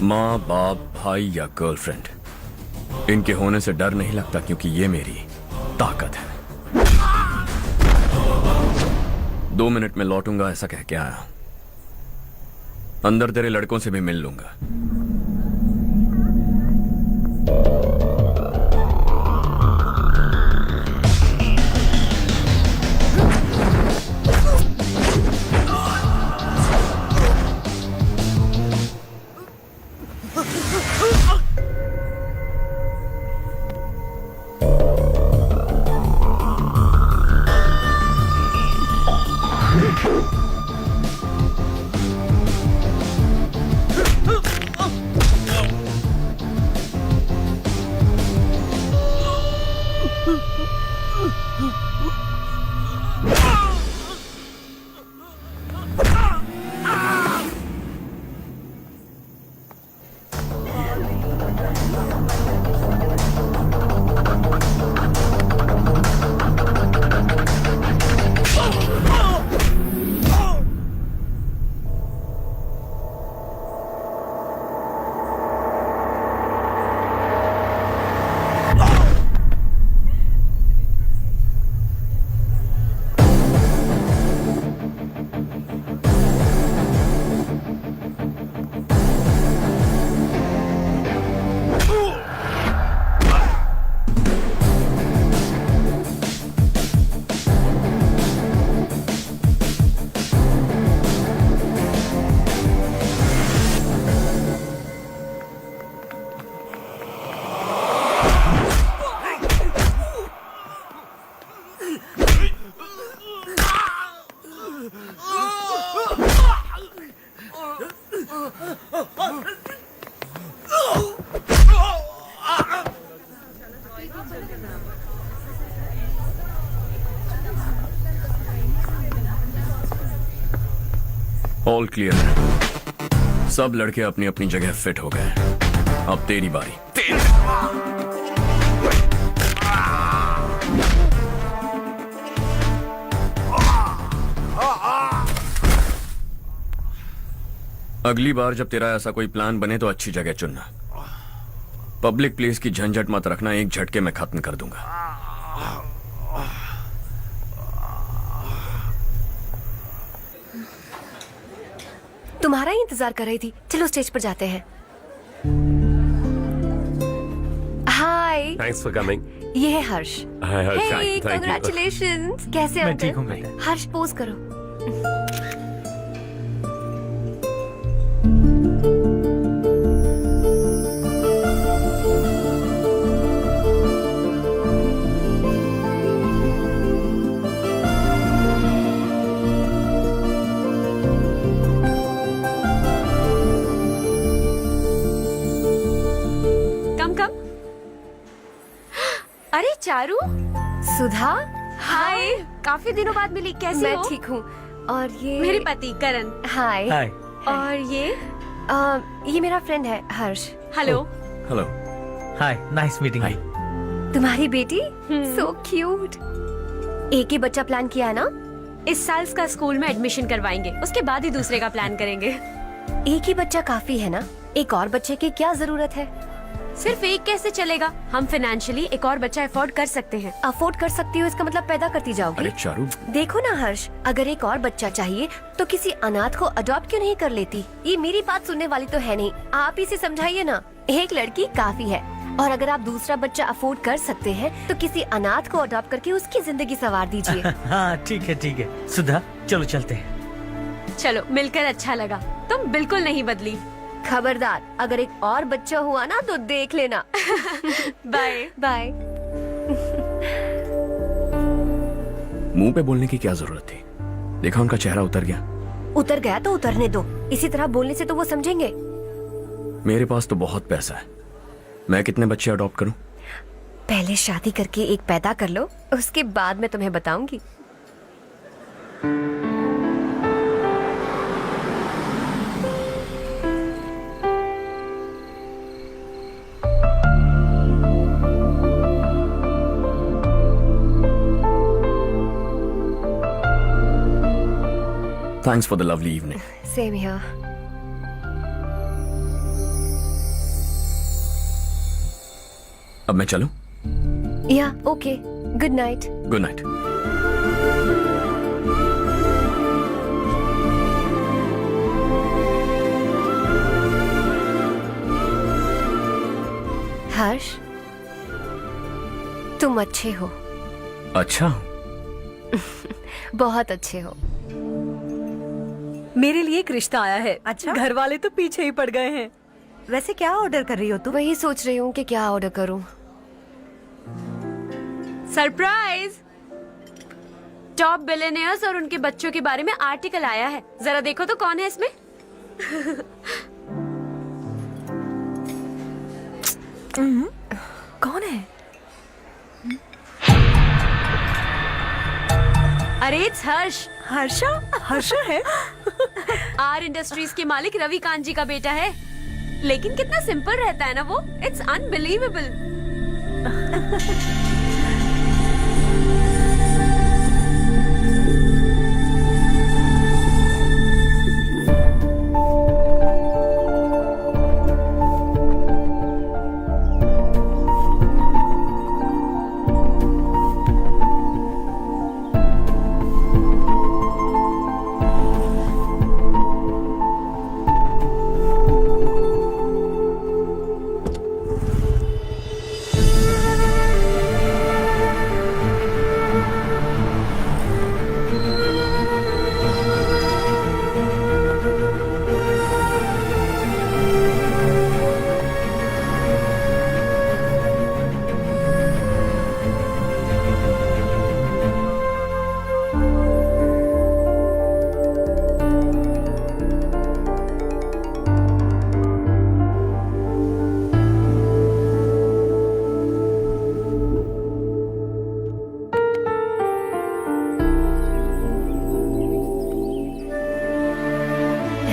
माँ बाप भाई या गर्लफ्रेंड, इनके होने से डर नहीं लगता, क्योंकि ये मेरी ताकत है। 2 मिनट में लौटूंगा ऐसा कह के आया। अंदर तेरे लड़कों से भी मिल लूंगा। All clear. सब लड़के अपनी अपनी जगह फिट हो गए। अब तेरी बारी। अगली बार जब तेरा ऐसा कोई प्लान बने तो अच्छी जगह चुनना। पब्लिक प्लेस की झंझट मत रखना, एक झटके में खत्म कर दूंगा। तुम्हारा ही इंतजार कर रही थी। चलो स्टेज पर जाते हैं। हाय, थैंक्स फॉर कमिंग। ये है हर्ष। हाय हर्ष, हे, थैंक यू। कांग्रेचुलेशंस। कैसे मैं अंकल? ठीक हूँ बेटा। हर्ष पोज करो। अरे चारू, सुधा, हाय। काफी दिनों बाद मिली, कैसी हो? मैं ठीक हूँ। और ये मेरे पति करण। हाय। हाय। और ये मेरा फ्रेंड है Harsh. Hello. Hello. Hi, nice meeting you. तुम्हारी बेटी सो क्यूट। एक ही बच्चा प्लान किया है ना? इस साल इसका स्कूल में एडमिशन करवाएंगे, उसके बाद ही दूसरे का प्लान करेंगे। एक ही बच्चा काफी है ना? एक और बच्चे की क्या जरूरत है? सिर्फ एक कैसे चलेगा? हम फाइनेंशियली एक और बच्चा अफोर्ड कर सकते हैं। अफोर्ड कर सकती हो इसका मतलब पैदा करती जाओगी? अरे चारू, देखो ना हर्ष, अगर एक और बच्चा चाहिए तो किसी अनाथ को अडॉप्ट क्यों नहीं कर लेती? ये मेरी बात सुनने वाली तो है नहीं, आप इसे समझाइए ना। एक लड़की काफी है, और अगर आप दूसरा बच्चा अफोर्ड कर सकते हैं तो किसी अनाथ को अडॉप्ट करके उसकी जिंदगी संवार दीजिए। हाँ ठीक है। सुधा, चलो चलते हैं। चलो, मिलकर अच्छा लगा। तुम बिल्कुल नहीं बदली। खबरदार, अगर एक और बच्चा हुआ ना तो देख लेना। Bye bye. मुंह पे बोलने की क्या जरूरत थी? देखा उनका चेहरा उतर गया। उतर गया तो उतरने दो, इसी तरह बोलने से तो वो समझेंगे। मेरे पास तो बहुत पैसा है, मैं कितने बच्चे अडॉप्ट करूं? पहले शादी करके एक पैदा कर लो, उसके बाद मैं तुम्हें बताऊंगी। Thanks for the lovely evening. Same here. अब मैं चलूं? Yeah, okay. Good night. Good night. हर्ष, तुम अच्छे हो। अच्छा। बहुत अच्छे हो। मेरे लिए एक रिश्ता आया है। अच्छा, घर वाले तो पीछे ही पड़ गए हैं। वैसे क्या ऑर्डर कर रही हो तुम? वही सोच रही हूँ कि क्या ऑर्डर करूँ। सरप्राइज! टॉप बिलियनियर्स और उनके बच्चों के बारे में आर्टिकल आया है, जरा देखो तो कौन है इसमें। कौन है? अरे इट्स हर्ष। हर्षा है? आर इंडस्ट्रीज के मालिक रवि कांत जी का बेटा है। लेकिन कितना सिंपल रहता है ना वो, it's unbelievable.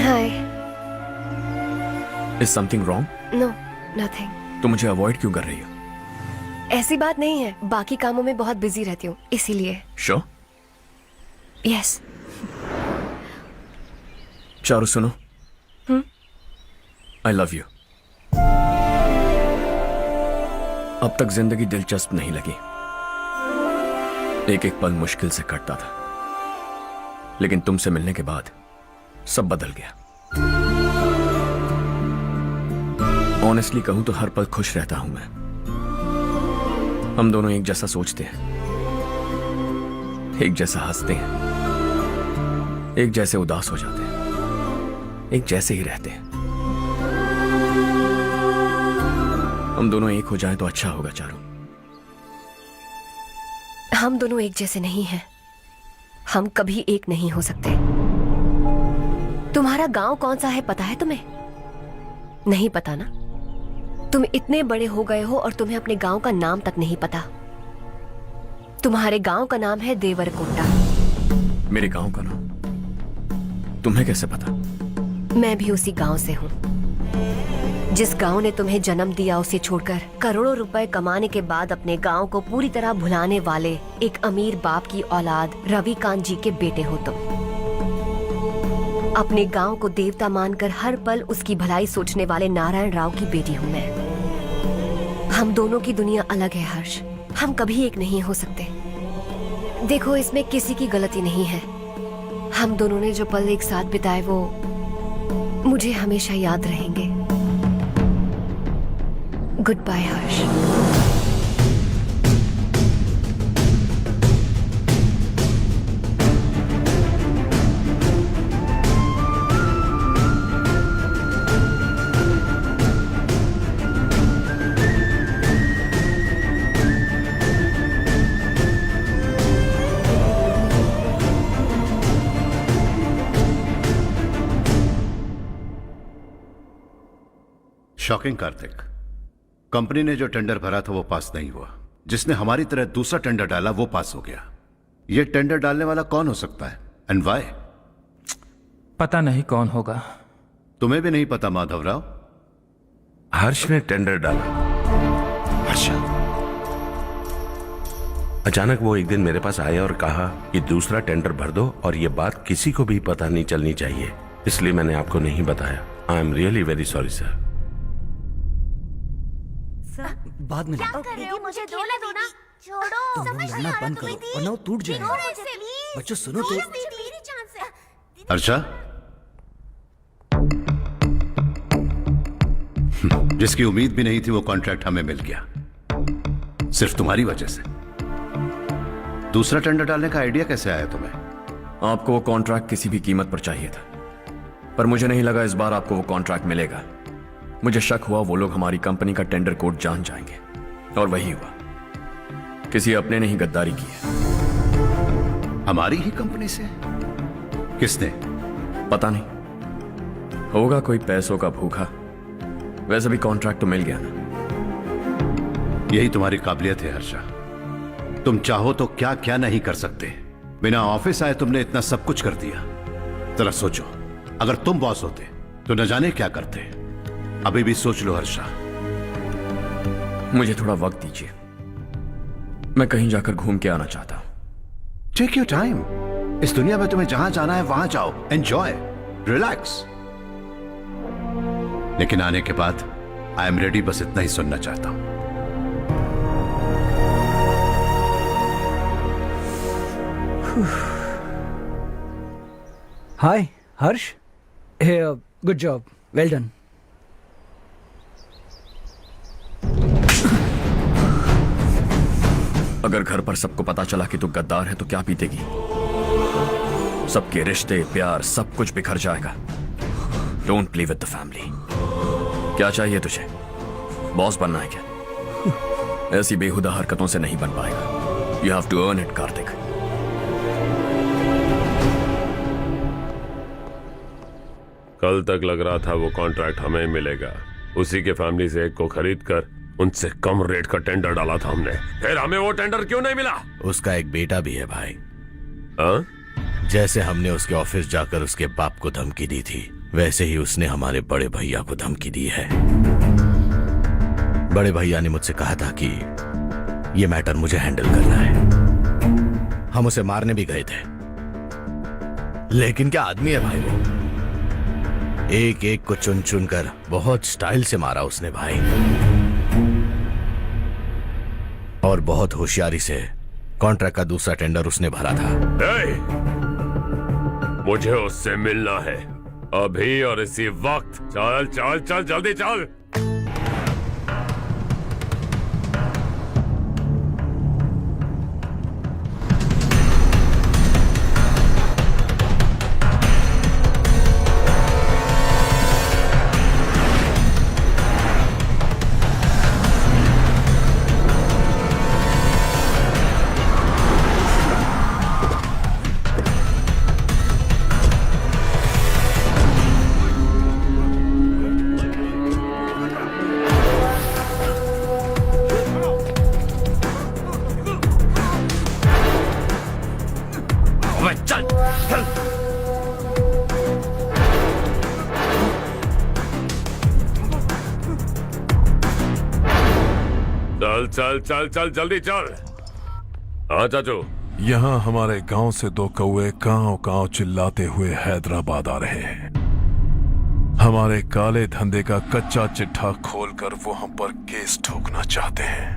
Hi. Is something wrong? No, nothing. तो मुझे अवॉइड क्यों कर रही हो? ऐसी बात नहीं है, बाकी कामों में बहुत बिजी रहती हूँ इसीलिए। श्योर? यस। चारू सुनो, आई लव यू। अब तक जिंदगी दिलचस्प नहीं लगी, एक एक पल मुश्किल से कटता था, लेकिन तुमसे मिलने के बाद सब बदल गया। ऑनेस्टली कहूं तो हर पल खुश रहता हूं मैं। हम दोनों एक जैसा सोचते हैं, एक जैसा हंसते हैं, एक जैसे उदास हो जाते हैं, एक जैसे ही रहते हैं। हम दोनों एक हो जाएं तो अच्छा होगा चारू। हम दोनों एक जैसे नहीं हैं, हम कभी एक नहीं हो सकते। तुम्हारा गांव कौन सा है पता है तुम्हें? नहीं पता ना? तुम इतने बड़े हो गए हो और तुम्हें अपने गांव का नाम तक नहीं पता। तुम्हारे गांव का नाम है देवरकोटा। मेरे गांव का नाम तुम्हें कैसे पता? मैं भी उसी गांव से हूँ। जिस गांव ने तुम्हें जन्म दिया उसे छोड़कर करोड़ों रुपए कमाने के बाद अपने गांव को पूरी तरह भुलाने वाले एक अमीर बाप की औलाद रविकांत जी के बेटे हो तुम। अपने गांव को देवता मानकर हर पल उसकी भलाई सोचने वाले नारायण राव की बेटी हूँ मैं। हम दोनों की दुनिया अलग है हर्ष, हम कभी एक नहीं हो सकते। देखो इसमें किसी की गलती नहीं है। हम दोनों ने जो पल एक साथ बिताए वो मुझे हमेशा याद रहेंगे। गुड बाय हर्ष। शॉकिंग कार्तिक, कंपनी ने जो टेंडर भरा था वो पास नहीं हुआ। जिसने हमारी तरह दूसरा टेंडर डाला वो पास हो गया। ये टेंडर डालने वाला कौन हो सकता है एंड व्हाई? पता नहीं कौन होगा। तुम्हें भी नहीं पता माधवराव? हर्ष ने टेंडर डाला। अच्छा। अचानक वो एक दिन मेरे पास आया और कहा कि दूसरा टेंडर भर दो और ये बात किसी को भी पता नहीं चलनी चाहिए, इसलिए मैंने आपको नहीं बताया। I am really very sorry sir. बाद में क्या कर रहे हो? मुझे दो ना छोड़ो। तुम लोग लड़ना बंद करो वरना वो टूट जाएगा। बच्चों सुनो तो। अर्षा, जिसकी उम्मीद भी नहीं थी वो कॉन्ट्रैक्ट हमें मिल गया, सिर्फ तुम्हारी वजह से। दूसरा टेंडर डालने का आइडिया कैसे आया तुम्हें? आपको वो कॉन्ट्रैक्ट किसी भी कीमत पर चाहिए था, पर मुझे नहीं लगा इस बार आपको वो कॉन्ट्रैक्ट मिलेगा। मुझे शक हुआ वो लोग हमारी कंपनी का टेंडर कोड जान जाएंगे, और वही हुआ। किसी अपने ने ही गद्दारी की है। हमारी ही कंपनी से? किसने? पता नहीं, होगा कोई पैसों का भूखा। वैसे भी कॉन्ट्रैक्ट तो मिल गया ना। यही तुम्हारी काबिलियत है हर्षा, तुम चाहो तो क्या क्या नहीं कर सकते। बिना ऑफिस आए तुमने इतना सब कुछ कर दिया। जरा सोचो, अगर तुम बॉस होते तो न जाने क्या करते। अभी भी सोच लो हर्षा। मुझे थोड़ा वक्त दीजिए, मैं कहीं जाकर घूम के आना चाहता हूं। Take your time. इस दुनिया में तुम्हें जहां जाना है वहां जाओ, एंजॉय, रिलैक्स। लेकिन आने के बाद आई एम रेडी, बस इतना ही सुनना चाहता हूं। हाय हर्ष। हे गुड जॉब, वेल डन। अगर घर पर सबको पता चला कि तू गद्दार है तो क्या बीतेगी? सबके रिश्ते, प्यार, सब कुछ बिखर जाएगा। Don't play with the family. क्या चाहिए तुझे? बॉस बनना है क्या? ऐसी बेहुदा हरकतों से नहीं बन पाएगा। You have to earn it Kartik. कल तक लग रहा था वो कॉन्ट्रैक्ट हमें मिलेगा। उसी के फैमिली से एक को खरीद कर उनसे कम रेट का टेंडर डाला था हमने। फिर हमें वो टेंडर क्यों नहीं मिला? उसका एक बेटा भी है भाई। जैसे हमने उसके ऑफिस जाकर उसके बाप को धमकी दी थी, वैसे ही उसने हमारे बड़े भैया को धमकी दी है। बड़े भैया ने मुझसे कहा था कि ये मैटर मुझे हैंडल करना है। हम उसे मारने भी गए थे, लेकिन क्या आदमी है भाई वो। एक एक को चुन चुन कर बहुत स्टाइल से मारा उसने भाई, और बहुत होशियारी से कॉन्ट्रैक्ट का दूसरा टेंडर उसने भरा था। मुझे उससे मिलना है अभी और इसी वक्त। चल चल चल जल्दी चल। चल चल चल जल्दी चल। हाँ चाचू, यहाँ हमारे गांव से 2 कौवे कांव कांव चिल्लाते हुए हैदराबाद आ रहे हैं। हमारे काले धंधे का कच्चा चिट्ठा खोलकर वो हम पर केस ठोकना चाहते हैं।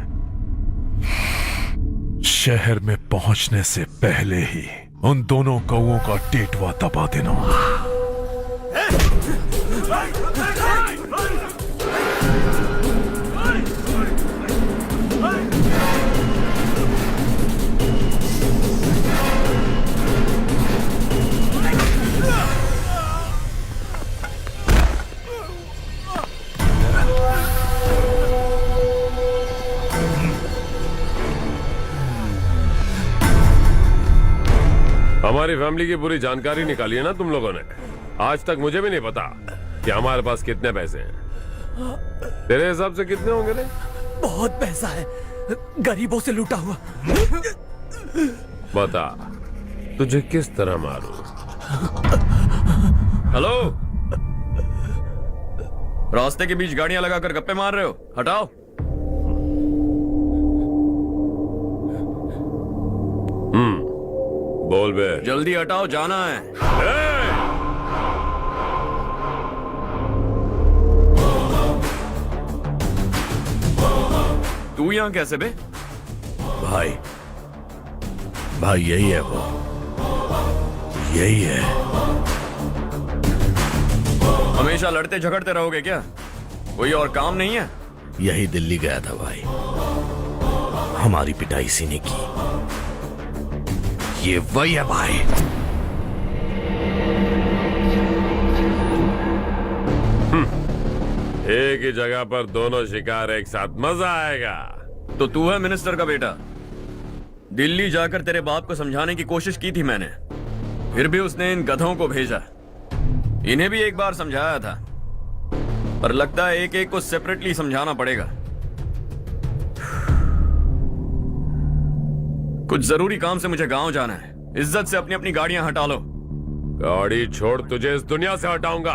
शहर में पहुंचने से पहले ही उन दोनों कौवों का टेटवा दबा देना। हमारी फैमिली की पूरी जानकारी निकाली है ना तुम लोगों ने। आज तक मुझे भी नहीं पता कि हमारे पास कितने पैसे हैं। तेरे हिसाब से कितने होंगे रे? बहुत पैसा है, गरीबों से लूटा हुआ। बता तुझे किस तरह मारूं? हेलो, रास्ते के बीच गाड़ियां लगाकर गप्पे मार रहे हो? हटाओ। बोल बे। जल्दी हटाओ, जाना है। तू यहां कैसे बे? भाई यही है वो, यही है। हमेशा लड़ते झगड़ते रहोगे क्या? कोई और काम नहीं है? यही दिल्ली गया था भाई, हमारी पिटाई इसी ने की। ये वही है भाई। एक ही जगह पर दोनों शिकार एक साथ, मजा आएगा। तो तू है मिनिस्टर का बेटा। दिल्ली जाकर तेरे बाप को समझाने की कोशिश की थी मैंने, फिर भी उसने इन गधों को भेजा। इन्हें भी एक बार समझाया था, पर लगता है एक एक को सेपरेटली समझाना पड़ेगा। कुछ जरूरी काम से मुझे गांव जाना है। इज्जत से अपनी अपनी गाड़ियां हटा लो। गाड़ी छोड़, तुझे इस दुनिया से हटाऊंगा।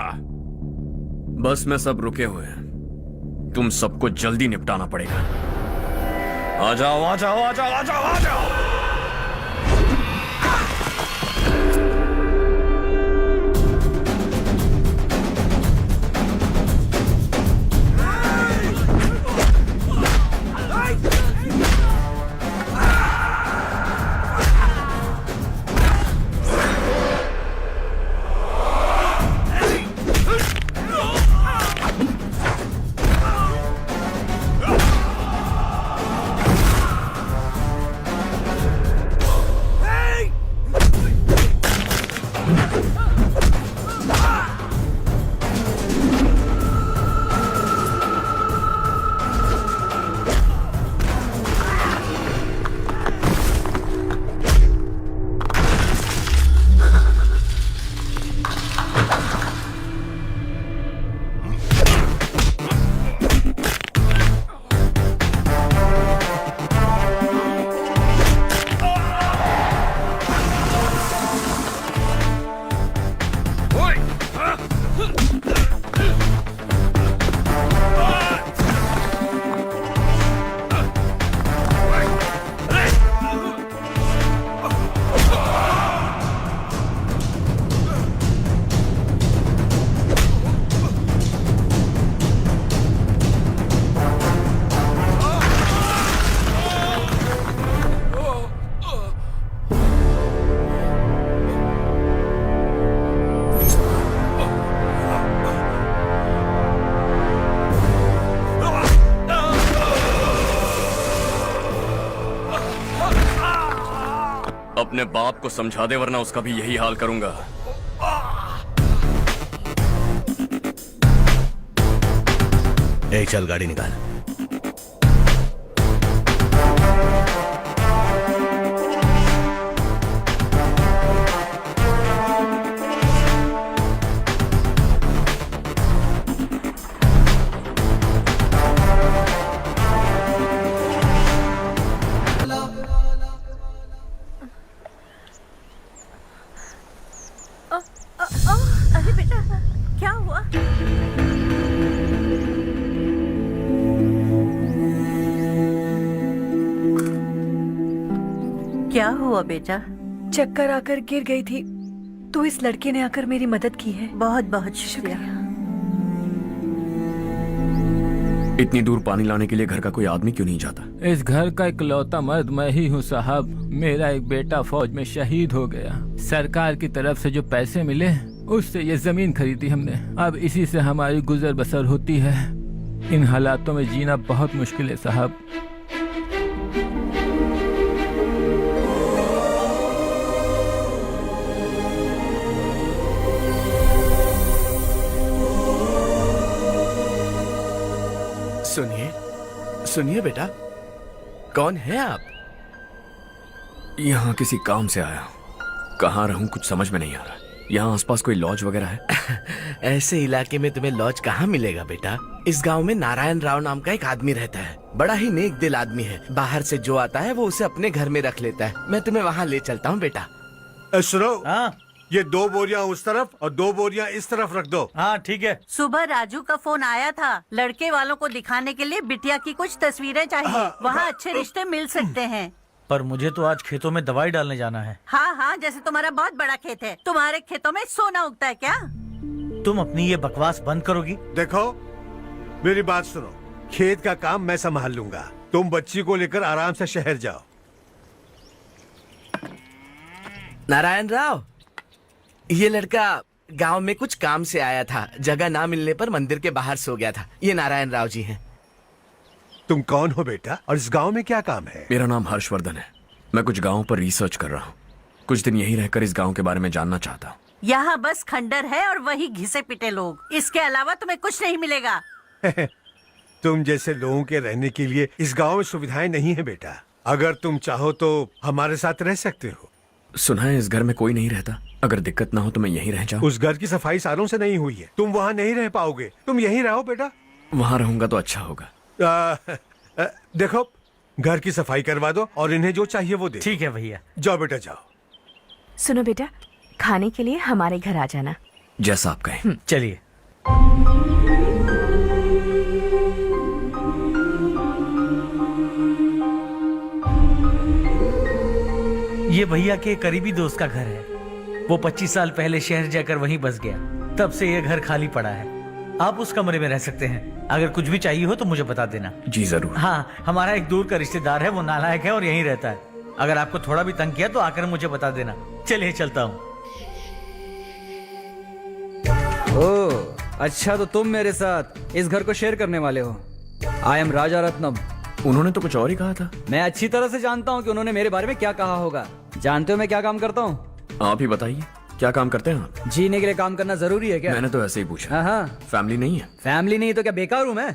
बस में सब रुके हुए हैं, तुम सबको जल्दी निपटाना पड़ेगा। आ जाओ आ जाओ आ जाओ आ जाओ आ जाओ। बाप को समझा दे वरना उसका भी यही हाल करूंगा। ए चल गाड़ी निकाल। अरे बेटा क्या हुआ? क्या हुआ बेटा? चक्कर आकर गिर गई थी तो इस लड़के ने आकर मेरी मदद की है। बहुत बहुत शुक्रिया। इतनी दूर पानी लाने के लिए घर का कोई आदमी क्यों नहीं जाता? इस घर का इकलौता मर्द मैं ही हूँ साहब। मेरा एक बेटा फौज में शहीद हो गया। सरकार की तरफ से जो पैसे मिले उससे ये जमीन खरीदी हमने। अब इसी से हमारी गुजर बसर होती है। इन हालातों में जीना बहुत मुश्किल है साहब। सुनिए सुनिए बेटा, कौन है आप? यहाँ किसी काम से आया हूँ। कहाँ रहूँ कुछ समझ में नहीं आ रहा। यहाँ आसपास कोई लॉज वगैरह है? ऐसे इलाके में तुम्हें लॉज कहाँ मिलेगा बेटा? इस गांव में नारायण राव नाम का एक आदमी रहता है। बड़ा ही नेक दिल आदमी है। बाहर से जो आता है वो उसे अपने घर में रख लेता है। मैं तुम्हें वहाँ ले चलता हूँ बेटा। सुनो, ये 2 बोरियां उस तरफ और 2 बोरियां इस तरफ रख दो। हाँ ठीक है। सुबह राजू का फोन आया था। लड़के वालों को दिखाने के लिए बिटिया की कुछ तस्वीरें चाहिए। वहाँ अच्छे रिश्ते मिल सकते हैं। पर मुझे तो आज खेतों में दवाई डालने जाना है। हाँ हाँ, जैसे तुम्हारा बहुत बड़ा खेत है। तुम्हारे खेतों में सोना उगता है क्या? तुम अपनी ये बकवास बंद करोगी? देखो मेरी बात सुनो, खेत का काम मैं संभाल लूंगा। तुम बच्ची को लेकर आराम से शहर जाओ। नारायण राव, ये लड़का गांव में कुछ काम से आया था। जगह ना मिलने पर मंदिर के बाहर सो गया था। ये नारायण राव जी हैं। तुम कौन हो बेटा और इस गांव में क्या काम है? मेरा नाम हर्षवर्धन है। मैं कुछ गाँव पर रिसर्च कर रहा हूँ। कुछ दिन यहीं रहकर इस गाँव के बारे में जानना चाहता हूँ। यहाँ बस खंडर है और वही घिसे पिटे लोग। इसके अलावा तुम्हें कुछ नहीं मिलेगा। तुम जैसे लोगों के रहने के लिए इस गांव में सुविधाएं नहीं है बेटा। अगर तुम चाहो तो हमारे साथ रह सकते हो। सुना है इस घर में कोई नहीं रहता। अगर दिक्कत ना हो तो मैं यहीं रह जाऊं। उस घर की सफाई सालों से नहीं हुई है। तुम वहाँ नहीं रह पाओगे। तुम यहीं रहो बेटा। वहाँ रहूंगा तो अच्छा होगा। देखो, घर की सफाई करवा दो और इन्हें जो चाहिए वो दे। ठीक है भैया। जाओ बेटा जाओ। सुनो बेटा, खाने के लिए हमारे घर आ जाना। जैसा आप कहें। चलिए। ये भैया के करीबी दोस्त का घर है। वो 25 साल पहले शहर जाकर वहीं बस गया। तब से ये घर खाली पड़ा है। आप उस कमरे में रह सकते हैं। अगर कुछ भी चाहिए हो तो मुझे बता देना। जी जरूर। हाँ, हमारा एक दूर का रिश्तेदार है। वो नालायक है और यहीं रहता है। अगर आपको थोड़ा भी तंग किया तो आकर मुझे बता देना। चलिए चलता हूँ। ओह अच्छा, तो तुम मेरे साथ इस घर को शेयर करने वाले हो। आई एम राजा रत्नम। उन्होंने तो कुछ और ही कहा था। मैं अच्छी तरह से जानता हूँ कि उन्होंने मेरे बारे में क्या कहा होगा। जानते हो मैं क्या काम करता हूँ? आप ही बताइए, क्या काम करते हैं आप? जीने के लिए काम करना जरूरी है क्या? मैंने तो ऐसे ही पूछा। हाँ हाँ। फैमिली नहीं है? फैमिली नहीं तो क्या बेकार हूँ मैं?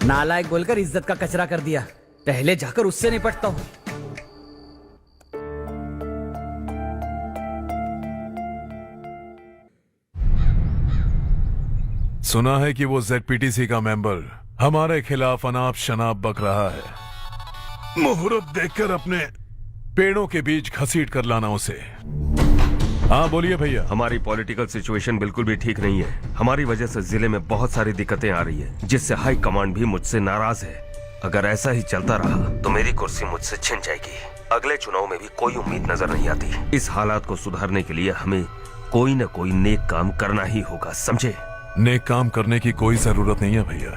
नालायक बोलकर इज्जत का कचरा कर दिया। पहले जाकर उससे निपटता हूँ। सुना है कि वो ZPTC का मेंबर हमारे खिलाफ अनाप शनाप बक रहा है। मुहूर्त देखकर अपने पेड़ों के बीच घसीट कर लाना उसे। हाँ बोलिए भैया। हमारी पॉलिटिकल सिचुएशन बिल्कुल भी ठीक नहीं है। हमारी वजह से जिले में बहुत सारी दिक्कतें आ रही है, जिससे हाई कमांड भी मुझसे नाराज है। अगर ऐसा ही चलता रहा तो मेरी कुर्सी मुझसे छिन जाएगी। अगले चुनाव में भी कोई उम्मीद नजर नहीं आती। इस हालात को सुधारने के लिए हमें कोई न कोई नेक काम करना ही होगा, समझे? नेक काम करने की कोई जरूरत नहीं है भैया।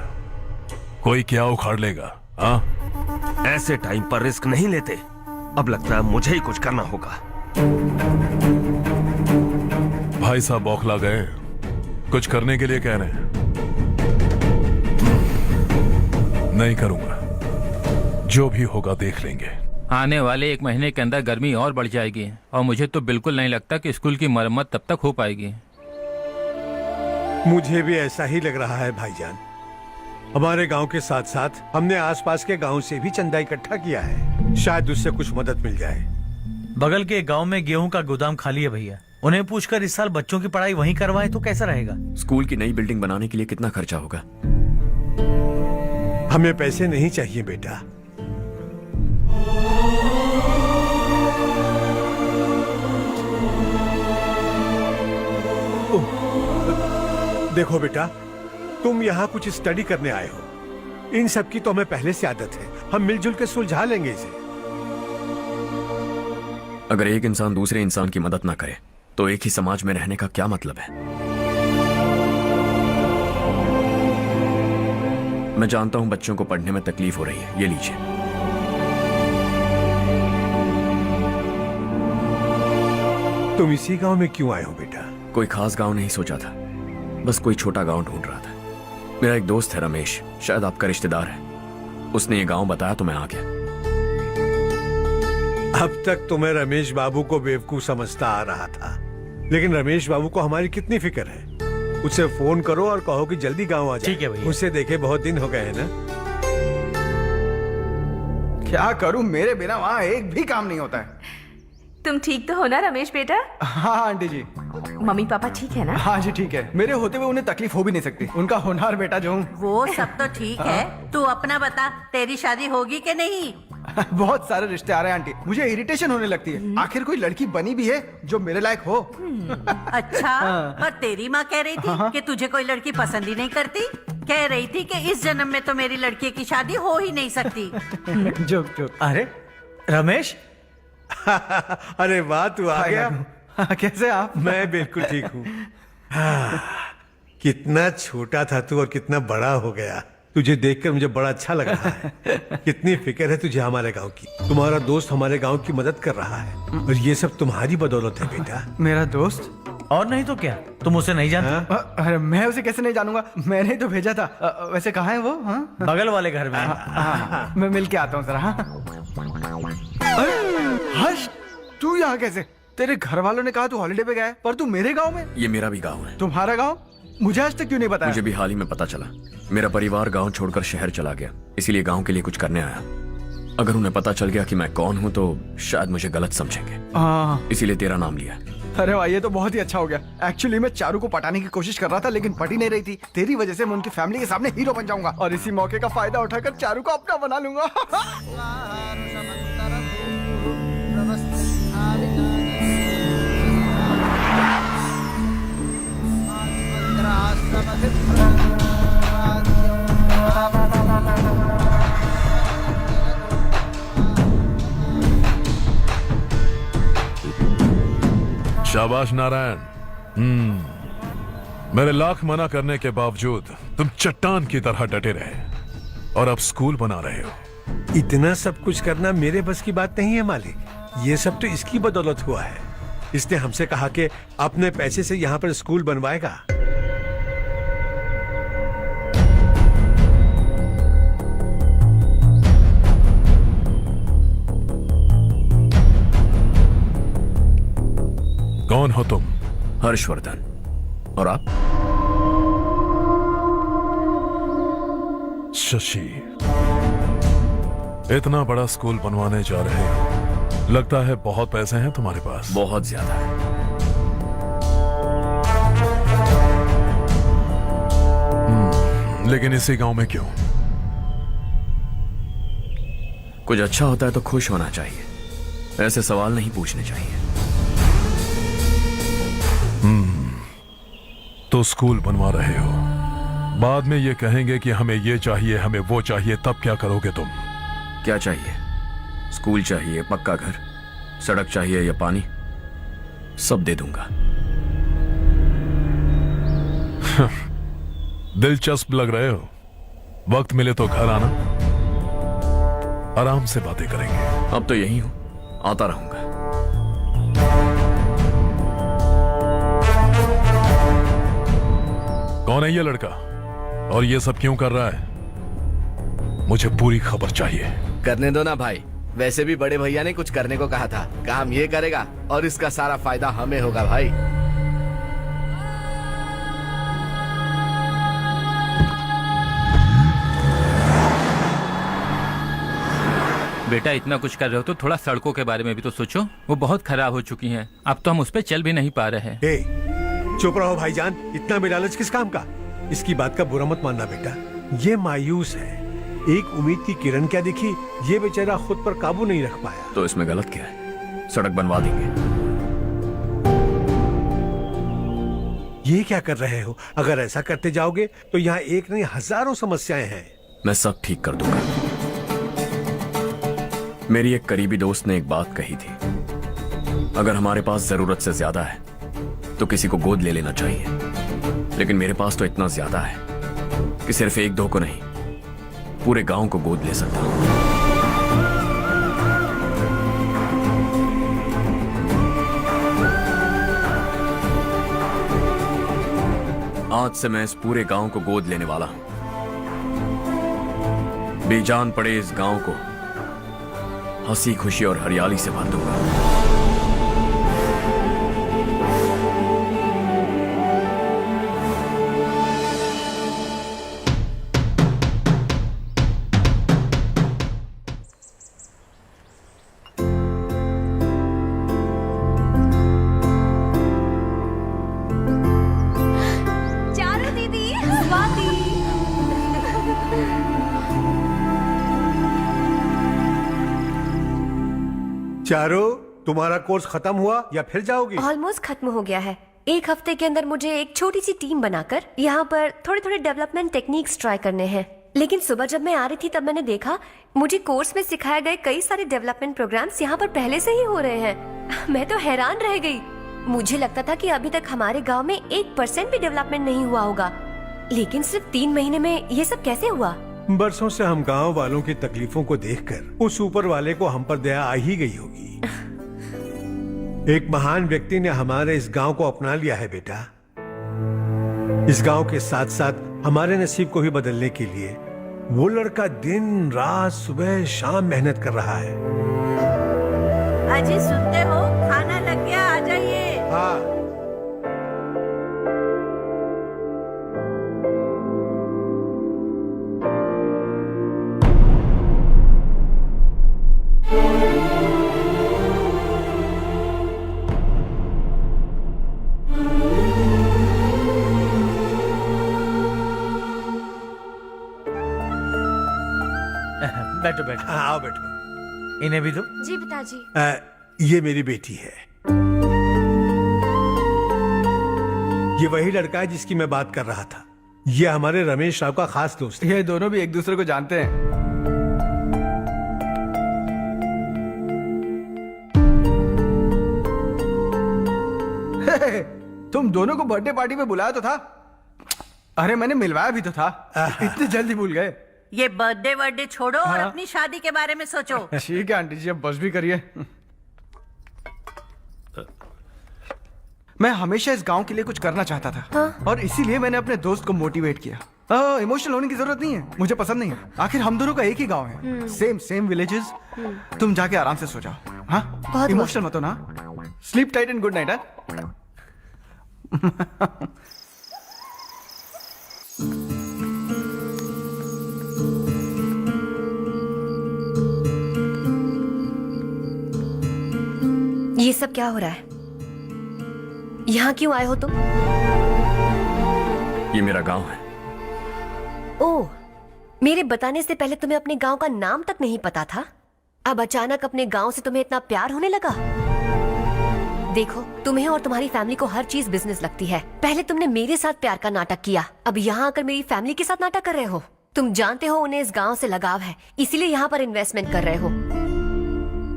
कोई क्या उखाड़ लेगा? हाँ, ऐसे टाइम पर रिस्क नहीं लेते। अब लगता है मुझे ही कुछ करना होगा। भाई साहब बौखला गए, कुछ करने के लिए कह रहे हैं। नहीं करूंगा, जो भी होगा देख लेंगे। आने वाले 1 महीने के अंदर गर्मी और बढ़ जाएगी और मुझे तो बिल्कुल नहीं लगता कि स्कूल की मरम्मत तब तक हो पाएगी। मुझे भी ऐसा ही लग रहा है भाईजान। हमारे गांव के साथ साथ हमने आसपास के गांव से भी चंदा इकट्ठा किया है, शायद उससे कुछ मदद मिल जाए। बगल के गांव में गेहूं का गोदाम खाली है भैया, उन्हें पूछकर इस साल बच्चों की पढ़ाई वहीं करवाएं तो कैसा रहेगा? स्कूल की नई बिल्डिंग बनाने के लिए कितना खर्चा होगा? हमें पैसे नहीं चाहिए बेटा। देखो बेटा, तुम यहाँ कुछ स्टडी करने आए हो, इन सब की तो हमें पहले से आदत है, हम मिलजुल के सुलझा लेंगे इसे। अगर एक इंसान दूसरे इंसान की मदद ना करे तो एक ही समाज में रहने का क्या मतलब है? मैं जानता हूं बच्चों को पढ़ने में तकलीफ हो रही है, ये लीजिए। तुम इसी गांव में क्यों आए हो बेटा? कोई खास गांव नहीं सोचा था, बस कोई छोटा गांव ढूंढ रहा था। मेरा एक दोस्त है रमेश, शायद आपका रिश्तेदार है, उसने ये गांव बताया तो मैं आ गया। अब तक तो मैं रमेश बाबू को बेवकूफ समझता आ रहा था, लेकिन रमेश बाबू को हमारी कितनी फिक्र है। उसे फोन करो और कहो कि जल्दी गांव आ जाए। ठीक है भैया। उसे देखे बहुत दिन हो गए हैं ना। क्या करूं, मेरे बिना वहाँ एक भी काम नहीं होता है। तुम ठीक तो हो ना रमेश बेटा? हाँ आंटी जी। मम्मी पापा ठीक है ना? हाँ जी ठीक है, मेरे होते हुए उन्हें तकलीफ हो भी नहीं सकती, उनका होनहार बेटा जो हूँ। वो सब तो ठीक है, तू अपना बता, तेरी शादी होगी कि नहीं? बहुत सारे रिश्ते आ रहे हैं आंटी, मुझे इरिटेशन होने लगती है। आखिर कोई लड़की बनी भी है जो मेरे लायक हो। अच्छा, पर तेरी माँ कह रही थी कि तुझे कोई लड़की पसंद ही नहीं करती। कह रही थी कि इस जन्म में तो मेरी लड़की की शादी हो ही नहीं सकती। चुप चुप। अरे रमेश, अरे वाह, तू आ गया। कैसे आप? मैं बिल्कुल ठीक हूँ। कितना छोटा था तू और कितना बड़ा हो गया। तुझे देखकर मुझे बड़ा अच्छा लग रहा है। कितनी फिक्र है तुझे हमारे गांव की। तुम्हारा दोस्त हमारे गांव की मदद कर रहा है और ये सब तुम्हारी बदौलत है बेटा। मेरा दोस्त? और नहीं तो क्या, तुम उसे नहीं जानते? अरे मैं उसे कैसे नहीं जानूंगा, मैंने ही तो भेजा था। वैसे कहाँ है वो? बगल वाले घर में। मैं मिल के आता हूँ जरा। हर्ष, तू यहाँ कैसे? तेरे घर वालों ने कहा तू हॉलिडे पे गया है, पर तू मेरे गांव में? ये मेरा भी गांव है। तुम्हारा गांव? मुझे आज तक क्यों नहीं बताया? मुझे भी हाल ही में पता चला। मेरा परिवार गांव छोड़कर शहर चला गया, इसीलिए गांव के लिए कुछ करने आया। अगर उन्हें पता चल गया कि मैं कौन हूँ तो शायद मुझे गलत समझेंगे, इसीलिए तेरा नाम लिया। अरे वाह, ये तो बहुत ही अच्छा हो गया। एक्चुअली मैं चारू को पटाने की कोशिश कर रहा था, लेकिन पटी नहीं रही थी। तेरी वजह से मैं उनकी फैमिली के सामने हीरो बन जाऊंगा और इसी मौके का फायदा उठाकर चारू को अपना बना लूंगा। शाबाश नारायण। मेरे लाख मना करने के बावजूद तुम चट्टान की तरह डटे रहे और अब स्कूल बना रहे हो। इतना सब कुछ करना मेरे बस की बात नहीं है मालिक, ये सब तो इसकी बदौलत हुआ है। इसने हमसे कहा कि अपने पैसे से यहाँ पर स्कूल बनवाएगा। कौन हो तुम? हर्षवर्धन। और आप? शशि। इतना बड़ा स्कूल बनवाने जा रहे हो, लगता है बहुत पैसे हैं तुम्हारे पास। बहुत ज्यादा है। लेकिन इसी गांव में क्यों? कुछ अच्छा होता है तो खुश होना चाहिए, ऐसे सवाल नहीं पूछने चाहिए। तो स्कूल बनवा रहे हो, बाद में ये कहेंगे कि हमें ये चाहिए, हमें वो चाहिए, तब क्या करोगे तुम? क्या चाहिए? स्कूल चाहिए, पक्का घर, सड़क चाहिए या पानी, सब दे दूंगा। दिलचस्प लग रहे हो। वक्त मिले तो घर आना, आराम से बातें करेंगे। अब तो यही हूं, आता रहूंगा। कौन है ये लड़का और ये सब क्यों कर रहा है? मुझे पूरी खबर चाहिए। करने दो ना भाई, वैसे भी बड़े भैया ने कुछ करने को कहा था, काम ये करेगा और इसका सारा फायदा हमें होगा भाई। बेटा इतना कुछ कर रहे हो तो थोड़ा सड़कों के बारे में भी तो सोचो, वो बहुत खराब हो चुकी हैं। अब तो हम उस पर चल भी नहीं पा रहे हैं। चुप रहो भाईजान, इतना बेलालच किस काम का? इसकी बात का बुरा मत मानना बेटा, ये मायूस है। एक उम्मीद की किरण क्या दिखी, ये बेचारा खुद पर काबू नहीं रख पाया। तो इसमें गलत क्या है? सड़क बनवा देंगे। ये क्या कर रहे हो? अगर ऐसा करते जाओगे तो यहाँ एक नहीं हजारों समस्याएं हैं। मैं सब ठीक कर दूंगा। मेरी एक करीबी दोस्त ने एक बात कही थी, अगर हमारे पास जरूरत से ज्यादा है तो किसी को गोद ले लेना चाहिए, लेकिन मेरे पास तो इतना ज्यादा है कि सिर्फ एक दो को नहीं, पूरे गांव को गोद ले सकता हूं। आज से मैं इस पूरे गांव को गोद लेने वाला हूं। बेजान पड़े इस गांव को हंसी खुशी और हरियाली से भर दूंगा। चारू दीदी, स्वाति। चारो, तुम्हारा कोर्स खत्म हुआ या फिर जाओगी? ऑलमोस्ट खत्म हो गया है। एक हफ्ते के अंदर मुझे एक छोटी सी टीम बनाकर यहाँ पर थोड़े थोड़े डेवलपमेंट टेक्निक्स ट्राई करने हैं। लेकिन सुबह जब मैं आ रही थी तब मैंने देखा मुझे कोर्स में सिखाए गए कई सारे डेवलपमेंट प्रोग्राम्स यहाँ पर पहले से ही हो रहे हैं। मैं तो हैरान रह गई। मुझे लगता था कि अभी तक हमारे गाँव में 1% भी डेवलपमेंट नहीं हुआ होगा, लेकिन सिर्फ 3 महीने में ये सब कैसे हुआ? बरसों से हम गांव वालों की तकलीफों को देखकर उस ऊपर वाले को हम पर दया आ ही गई होगी। एक महान व्यक्ति ने हमारे इस गांव को अपना लिया है बेटा। इस गांव के साथ साथ हमारे नसीब को भी बदलने के लिए वो लड़का दिन रात सुबह शाम मेहनत कर रहा है। अजी सुनते हो, खाना लग गया, आ जाइए। हाँ। बैठो बैठो। आओ बैठो। इन्हें भी दो। जी पिताजी। ये मेरी बेटी है। ये वही लड़का है जिसकी मैं बात कर रहा था। ये हमारे रमेश राव का खास दोस्त है। ये दोनों भी एक दूसरे को जानते हैं। तुम दोनों को बर्थडे पार्टी में बुलाया तो था। अरे मैंने मिलवाया भी तो था। इतनी जल्दी भूल गए। ये बर्थडे छोड़ो और अपनी शादी के बारे में सोचो। ठीक है आंटी जी, अब बस भी करिए। मैं हमेशा इस गांव के लिए कुछ करना चाहता था। और इसीलिए मैंने अपने दोस्त को मोटिवेट किया। इमोशनल होने की जरूरत नहीं है, मुझे पसंद नहीं है। आखिर हम दोनों का एक ही गांव है, सेम विलेजेस। तुम जाके आराम से सो जाओ। हाँ, इमोशनल मत हो ना। Sleep tight and good night. ये सब क्या हो रहा है? यहाँ क्यों आए हो तुम? ये मेरा गांव है। ओह, मेरे बताने से पहले तुम्हें अपने गांव का नाम तक नहीं पता था? अब अचानक अपने गांव से तुम्हें इतना प्यार होने लगा? देखो, तुम्हें और तुम्हारी फैमिली को हर चीज बिजनेस लगती है। पहले तुमने मेरे साथ प्यार का नाटक किया, अब यहाँ आकर मेरी फैमिली के साथ नाटक कर रहे हो। तुम जानते हो उन्हें इस गांव से लगाव है, इसीलिए यहाँ पर इन्वेस्टमेंट कर रहे हो।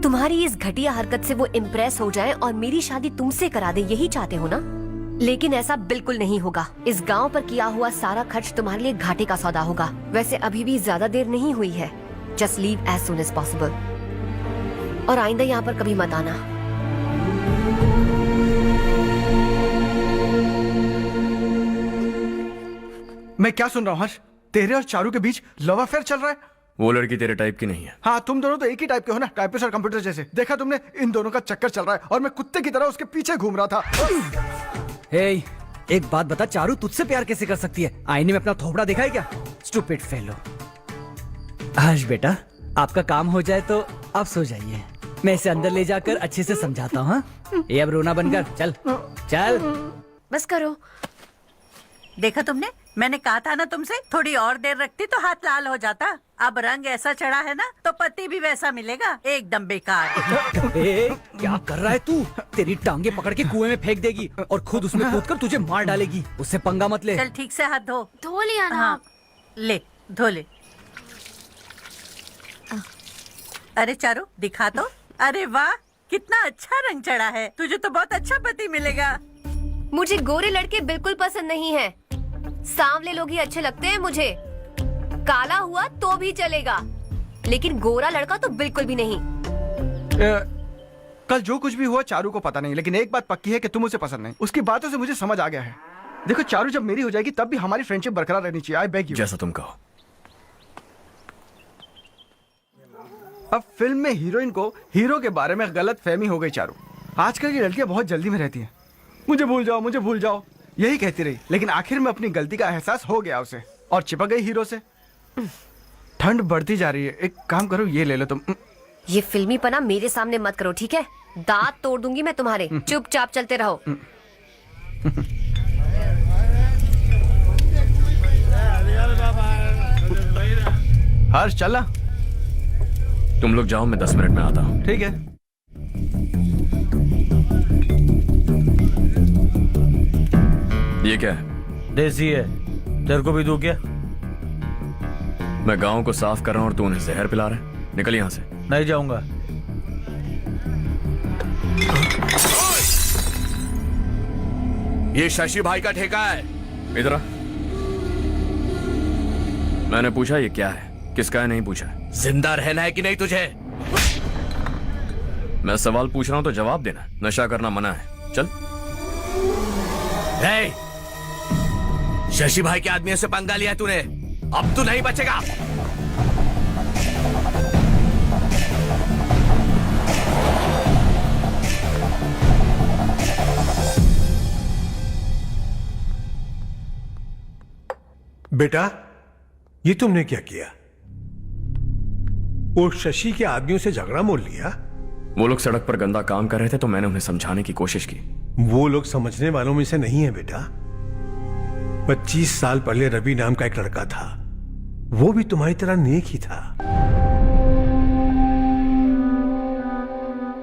तुम्हारी इस घटिया हरकत से वो इम्प्रेस हो जाए और मेरी शादी तुमसे करा दे, यही चाहते हो ना? लेकिन ऐसा बिल्कुल नहीं होगा। इस गांव पर किया हुआ सारा खर्च तुम्हारे लिए घाटे का सौदा होगा। वैसे अभी भी ज्यादा देर नहीं हुई है। Just leave as soon as possible और आइंदा यहाँ पर कभी मत आना। मैं क्या सुन रहा हूँ हर्ष? तेरे और चारू के बीच लव अफेयर चल रहा है? वो लड़की तेरे टाइप की नहीं है। हाँ, तुम दोनों तो एक ही टाइप के हो ना, टाइपिस्ट और कंप्यूटर जैसे। देखा तुमने, इन दोनों का चक्कर चल रहा है और मैं कुत्ते की तरह उसके पीछे घूम रहा था। हे, एक बात बता, चारू तुझसे प्यार कैसे कर सकती है? आईने में अपना थोबड़ा देखा है क्या? Stupid fellow. हर्ष बेटा, आपका काम हो जाए तो आप सो जाइए। मैं इसे अंदर ले जाकर अच्छे से समझाता हूँ। ये अब रोना बनकर चल चल। बस करो। देखा तुमने, मैंने कहा था ना तुमसे, थोड़ी और देर रखती तो हाथ लाल हो जाता। अब रंग ऐसा चढ़ा है ना तो पति भी वैसा मिलेगा, एकदम बेकार। क्या कर रहा है तू? तेरी टांगे पकड़ के कुएं में फेंक देगी और खुद उसमें कूदकर तुझे मार डालेगी। उससे पंगा मत ले। चल ठीक से हाथ धो। धो लिया ना। हाँ, ले धो ले। अरे चारू दिखा तो। अरे वाह, कितना अच्छा रंग चढ़ा है। तुझे तो बहुत अच्छा पति मिलेगा। मुझे गोरे लड़के बिल्कुल पसंद नहीं है। सांवले लोग ही अच्छे लगते हैं मुझे। काला हुआ तो भी चलेगा, लेकिन गोरा लड़का तो बिल्कुल भी नहीं। कल जो कुछ भी हुआ चारू को पता नहीं, लेकिन एक बात पक्की है कि तुम उसे पसंद नहीं। उसकी बातों से मुझे समझ आ गया है। देखो चारू जब मेरी हो जाएगी तब भी हमारी फ्रेंडशिप बरकरार रहनी चाहिए। I beg you. जैसा तुम कहो। अब फिल्म में हीरोइन को हीरो के बारे में गलत फहमी हो गई चारू। आजकल की लड़कियां बहुत जल्दी में रहती हैं। मुझे भूल जाओ, मुझे भूल जाओ, यही कहती रही, लेकिन आखिर में अपनी गलती का एहसास हो गया उसे और चिपक गई हीरो से। ठंड बढ़ती जा रही है, एक काम करो, ये ले लो तुम। ये फिल्मी पना मेरे सामने मत करो, ठीक है? दांत तोड़ दूंगी मैं तुम्हारे। चुपचाप चलते रहो। हर्ष चला। तुम लोग जाओ, मैं 10 मिनट में आता हूँ। ठीक है। ये क्या है? देसी है, तेरे को भी दूं क्या? मैं गांव को साफ कर रहा हूँ और तू उन्हें जहर पिला रहा है। निकल यहाँ से। नहीं जाऊंगा। ये शशि भाई का ठेका है। इधर आ। मैंने पूछा ये क्या है, किसका है नहीं पूछा। जिंदा रहना है कि नहीं तुझे? मैं सवाल पूछ रहा हूं तो जवाब देना। नशा करना मना है। चल। शशि भाई के आदमियों से पंगा लिया तूने, अब तू नहीं बचेगा। बेटा, ये तुमने क्या किया? वो शशि के आदमियों से झगड़ा मोल लिया? वो लोग सड़क पर गंदा काम कर रहे थे तो मैंने उन्हें समझाने की कोशिश की। वो लोग समझने वालों में से नहीं है बेटा। 25 साल पहले रवि नाम का एक लड़का था, वो भी तुम्हारी तरह नेक ही था।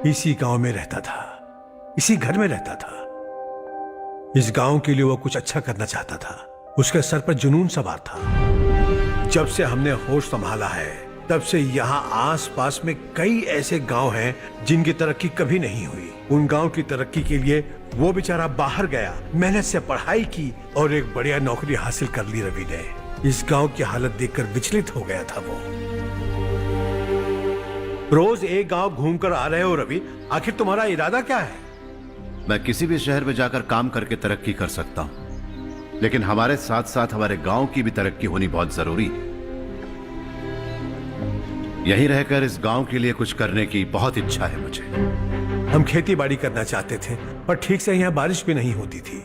इसी गांव में रहता था, इसी घर में रहता था। इस गांव के लिए वो कुछ अच्छा करना चाहता था। उसके सर पर जुनून सवार था। जब से हमने होश संभाला है तब से यहाँ आस पास में कई ऐसे गांव हैं जिनकी तरक्की कभी नहीं हुई। उन गांव की तरक्की के लिए वो बेचारा बाहर गया, मेहनत से पढ़ाई की और एक बढ़िया नौकरी हासिल कर ली रवि ने। इस गांव की हालत देखकर विचलित हो गया था वो। रोज एक गांव घूमकर आ रहे हो रवि, आखिर तुम्हारा इरादा क्या है? मैं किसी भी शहर में जाकर काम करके तरक्की कर सकता हूं, लेकिन हमारे साथ साथ हमारे गांव की भी तरक्की होनी बहुत जरूरी है। यहीं रहकर इस गांव के लिए कुछ करने की बहुत इच्छा है मुझे। हम खेती बाड़ी करना चाहते थे, पर ठीक से यहाँ बारिश भी नहीं होती थी।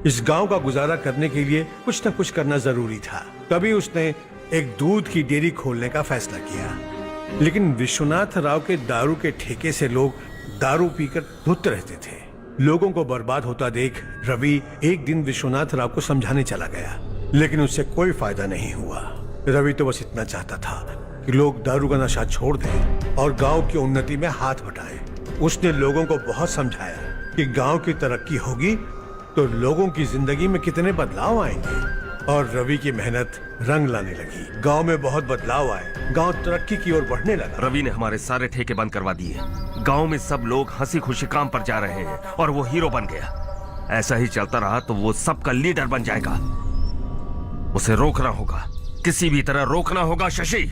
इस गांव का गुजारा करने के लिए कुछ न कुछ करना जरूरी था। तभी उसने एक दूध की डेयरी खोलने का फैसला किया। लेकिन विश्वनाथ राव के दारू के ठेके से लोग दारू पीकर धुत रहते थे। लोगों को बर्बाद होता देख रवि एक दिन विश्वनाथ राव को समझाने चला गया, लेकिन उससे कोई फायदा नहीं हुआ। रवि तो बस इतना चाहता था कि लोग दारू का नशा छोड़ दें और गांव की उन्नति में हाथ बटाएं। उसने लोगों को बहुत समझाया कि गांव की तरक्की होगी तो लोगों की जिंदगी में कितने बदलाव आएंगे, और रवि की मेहनत रंग लाने लगी। गांव में बहुत बदलाव आए, गांव तरक्की की ओर बढ़ने लगा। रवि ने हमारे सारे ठेके बंद करवा दिए। गांव में सब लोग हंसी खुशी काम पर जा रहे हैं और वो हीरो बन गया। ऐसा ही चलता रहा तो वो सबका लीडर बन जाएगा। उसे रोकना होगा, किसी भी तरह रोकना होगा शशि।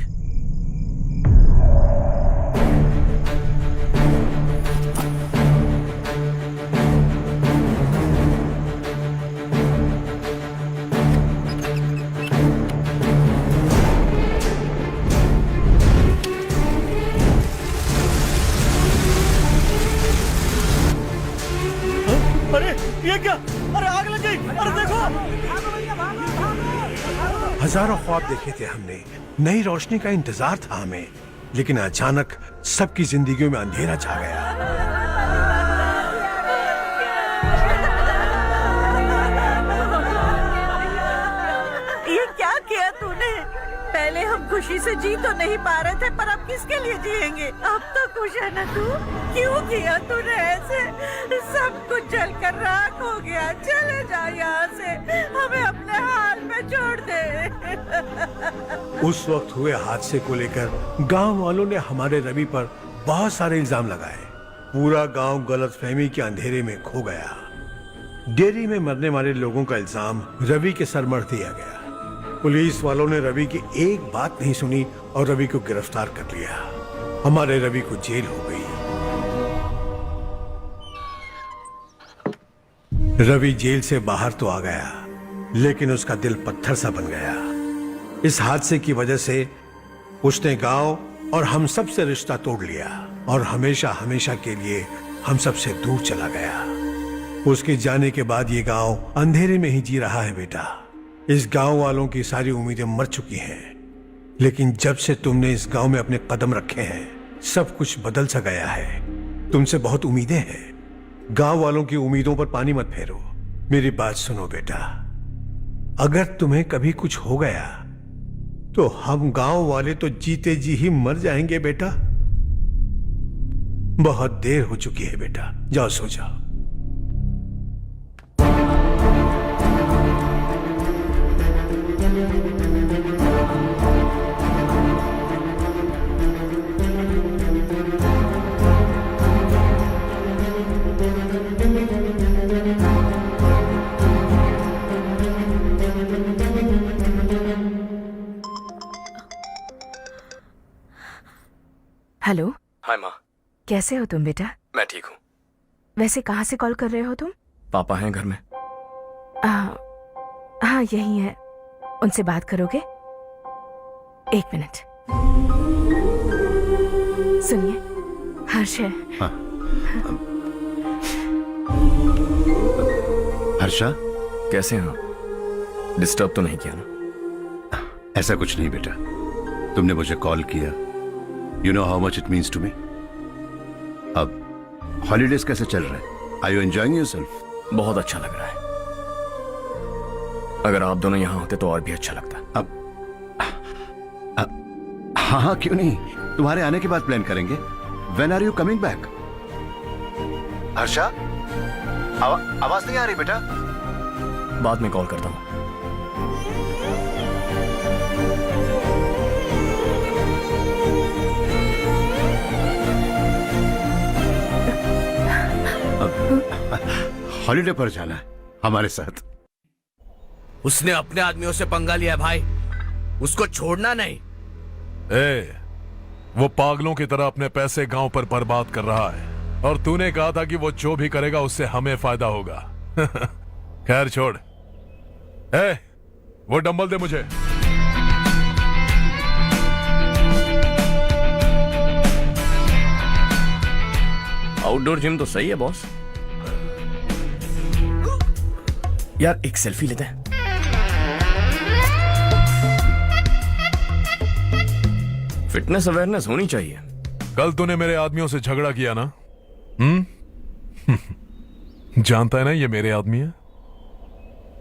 हजारों ख्वाब देखे थे हमने, नई रोशनी का इंतजार था हमें, लेकिन अचानक सबकी जिंदगियों में अंधेरा छा गया। ये क्या किया तूने? पहले हम खुशी से जी तो नहीं पा रहे थे, पर अब किसके लिए जिएंगे? अब तो खुश है ना तू? क्यों किया तूने ऐसे? सब कुछ जलकर राख हो गया। चले जा यहाँ से, हमें अपने हाल में छोड़ दे। उस वक्त हुए हादसे को लेकर गांव वालों ने हमारे रवि पर बहुत सारे इल्जाम लगाए। पूरा गांव गलतफहमी के अंधेरे में खो गया। डेयरी में मरने वाले लोगों का इल्जाम रवि के सर मढ़ दिया गया। पुलिस वालों ने रवि की एक बात नहीं सुनी और रवि को गिरफ्तार कर लिया। हमारे रवि को जेल हो गई। रवि जेल से बाहर तो आ गया, लेकिन उसका दिल पत्थर सा बन गया। इस हादसे की वजह से उसने गांव और हम सब से रिश्ता तोड़ लिया और हमेशा हमेशा के लिए हम सब से दूर चला गया। उसके जाने के बाद ये गांव अंधेरे में ही जी रहा है बेटा। इस गांव वालों की सारी उम्मीदें मर चुकी हैं, लेकिन जब से तुमने इस गांव में अपने कदम रखे हैं, सब कुछ बदल सा गया है। तुमसे बहुत उम्मीदें हैं। गांव वालों की उम्मीदों पर पानी मत फेरो। मेरी बात सुनो बेटा, अगर तुम्हें कभी कुछ हो गया तो हम गांव वाले तो जीते जी ही मर जाएंगे बेटा। बहुत देर हो चुकी है बेटा, जाओ सो जाओ। हेलो। हाय माँ। कैसे हो तुम बेटा? मैं ठीक हूँ। वैसे कहाँ से कॉल कर रहे हो तुम? पापा हैं घर में। हाँ यही है। उनसे बात करोगे? एक मिनट। सुनिए, हर्ष है। हाँ। हर्षा, कैसे हैं आप? डिस्टर्ब तो नहीं किया ना? ऐसा कुछ नहीं बेटा, तुमने मुझे कॉल किया। You know how much it means to me. अब हॉलीडेज कैसे चल रहे हैं? Are you enjoying yourself? बहुत अच्छा लग रहा है। अगर आप दोनों यहाँ होते तो और भी अच्छा लगता। हाँ हाँ क्यों नहीं, तुम्हारे आने के बाद प्लान करेंगे। When are you coming back? Harsha, आवाज नहीं आ रही बेटा। बाद में कॉल करता हूँ। हॉलीडे पर जाना है हमारे साथ। उसने अपने आदमियों से पंगा लिया भाई, उसको छोड़ना नहीं। वो पागलों की तरह अपने पैसे गांव पर बर्बाद कर रहा है और तूने कहा था कि वो जो भी करेगा उससे हमें फायदा होगा। खैर छोड़। वो डंबल दे मुझे। आउटडोर जिम तो सही है बॉस। यार एक सेल्फी लेते हैं। फिटनेस अवेयरनेस होनी चाहिए। कल तूने मेरे आदमियों से झगड़ा किया ना? जानता है ना ये मेरे आदमी है।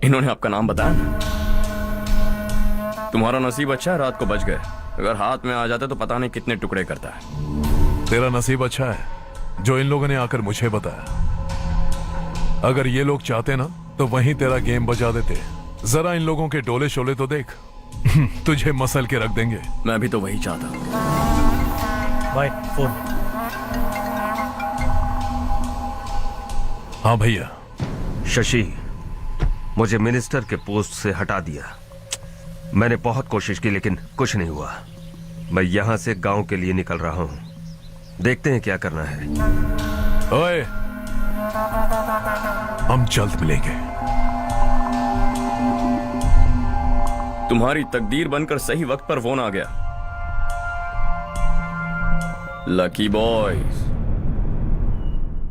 इन्होंने आपका नाम बताया? तुम्हारा नसीब अच्छा है, रात को बच गए। अगर हाथ में आ जाते तो पता नहीं कितने टुकड़े करता है। तेरा नसीब अच्छा है जो इन लोगों ने आकर मुझे बताया। अगर ये लोग चाहते ना तो वहीं तेरा गेम बजा देते। जरा इन लोगों के डोले शोले तो देख। तुझे मसल के रख देंगे। मैं भी तो वही चाहता। भाई फोन। हाँ भैया। शशि, मुझे मिनिस्टर के पोस्ट से हटा दिया। मैंने बहुत कोशिश की लेकिन कुछ नहीं हुआ। मैं यहां से गांव के लिए निकल रहा हूं। देखते हैं क्या करना है। ओए, हम जल्द मिलेंगे। तुम्हारी तकदीर बनकर सही वक्त पर फोन आ गया। Lucky boys.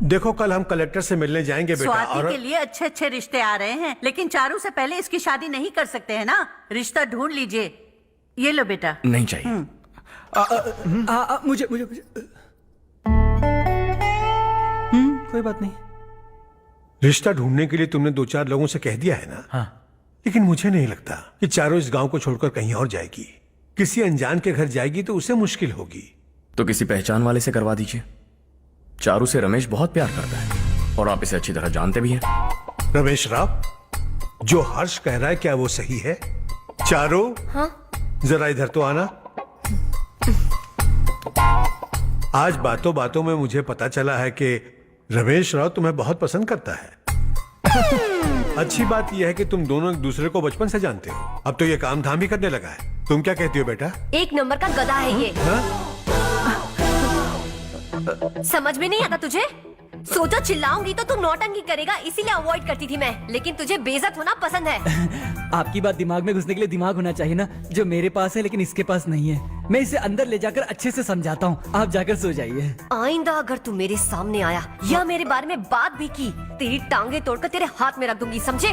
देखो कल हम कलेक्टर से मिलने जाएंगे बेटा। स्वाति और के लिए अच्छे अच्छे रिश्ते आ रहे हैं, लेकिन चारू से पहले इसकी शादी नहीं कर सकते हैं ना। रिश्ता ढूंढ लीजिए। ये लो बेटा। नहीं चाहिए। मुझे कोई बात नहीं। रिश्ता ढूंढने के लिए तुमने 2-4 लोगों से कह दिया है ना? हाँ। लेकिन मुझे नहीं लगता कि चारों इस गांव को छोड़कर कहीं और जाएगी। किसी अनजान के घर जाएगी तो उसे मुश्किल होगी। तो किसी पहचान वाले से करवा दीजिए। चारू से रमेश बहुत प्यार करता है और आप इसे अच्छी तरह जानते भी हैं। रमेश राव, जो हर्ष कह रहा है क्या वो सही है? चारू, हाँ? जरा इधर तो आना। आज बातों बातों में मुझे पता चला है कि रमेश राव तुम्हें बहुत पसंद करता है। अच्छी बात यह है कि तुम दोनों एक दूसरे को बचपन से जानते हो। अब तो ये काम धाम भी करने लगा है। तुम क्या कहती हो बेटा? एक नंबर का गधा है ये। समझ में नहीं आता तुझे? सोचा चिल्लाऊंगी तो तू नौटंकी करेगा, इसीलिए अवॉइड करती थी मैं। लेकिन तुझे बेइज्जत होना पसंद है। आपकी बात दिमाग में घुसने के लिए दिमाग होना चाहिए ना, जो मेरे पास है लेकिन इसके पास नहीं है। मैं इसे अंदर ले जाकर अच्छे से समझाता हूँ। आप जाकर सो जाइए। आइंदा अगर तू मेरे सामने आया या मेरे बारे में बात भी की, तेरी टांगे तोड़कर तेरे हाथ में रख दूंगी, समझे?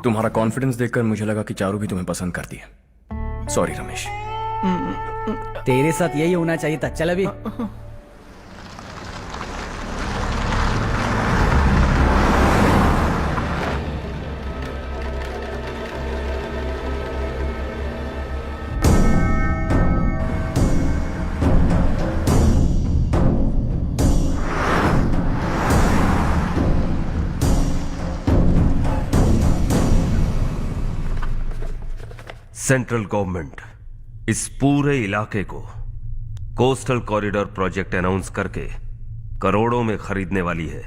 तुम्हारा कॉन्फिडेंस देखकर मुझे लगा कि चारू भी तुम्हें पसंद करती है। सॉरी रमेश। तेरे साथ यही होना चाहिए था। चल अभी। सेंट्रल गवर्नमेंट इस पूरे इलाके को कोस्टल कॉरिडोर प्रोजेक्ट अनाउंस करके करोड़ों में खरीदने वाली है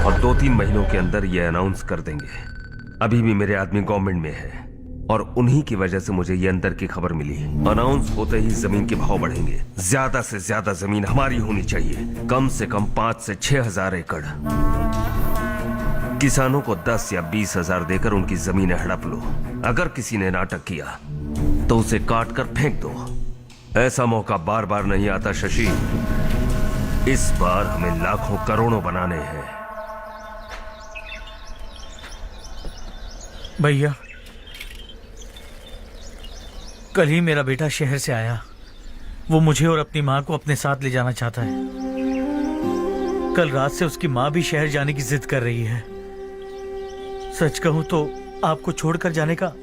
और 2-3 महीनों के अंदर यह अनाउंस कर देंगे। अभी भी मेरे आदमी गवर्नमेंट में है और उन्हीं की वजह से मुझे ये अंदर की खबर मिली। अनाउंस होते ही जमीन के भाव बढ़ेंगे। ज्यादा से ज्यादा जमीन हमारी होनी चाहिए, कम से कम 5 से 6 हजार एकड़। किसानों को 10 या 20 हजार देकर उनकी जमीनें हड़प लो। अगर किसी ने नाटक किया तो उसे काट कर फेंक दो। ऐसा मौका बार बार नहीं आता शशि। इस बार हमें लाखों करोड़ों बनाने हैं। भैया, कल ही मेरा बेटा शहर से आया। वो मुझे और अपनी माँ को अपने साथ ले जाना चाहता है। कल रात से उसकी माँ भी शहर जाने की जिद कर रही है। सच कहूं तो आपको छोड़कर जाने का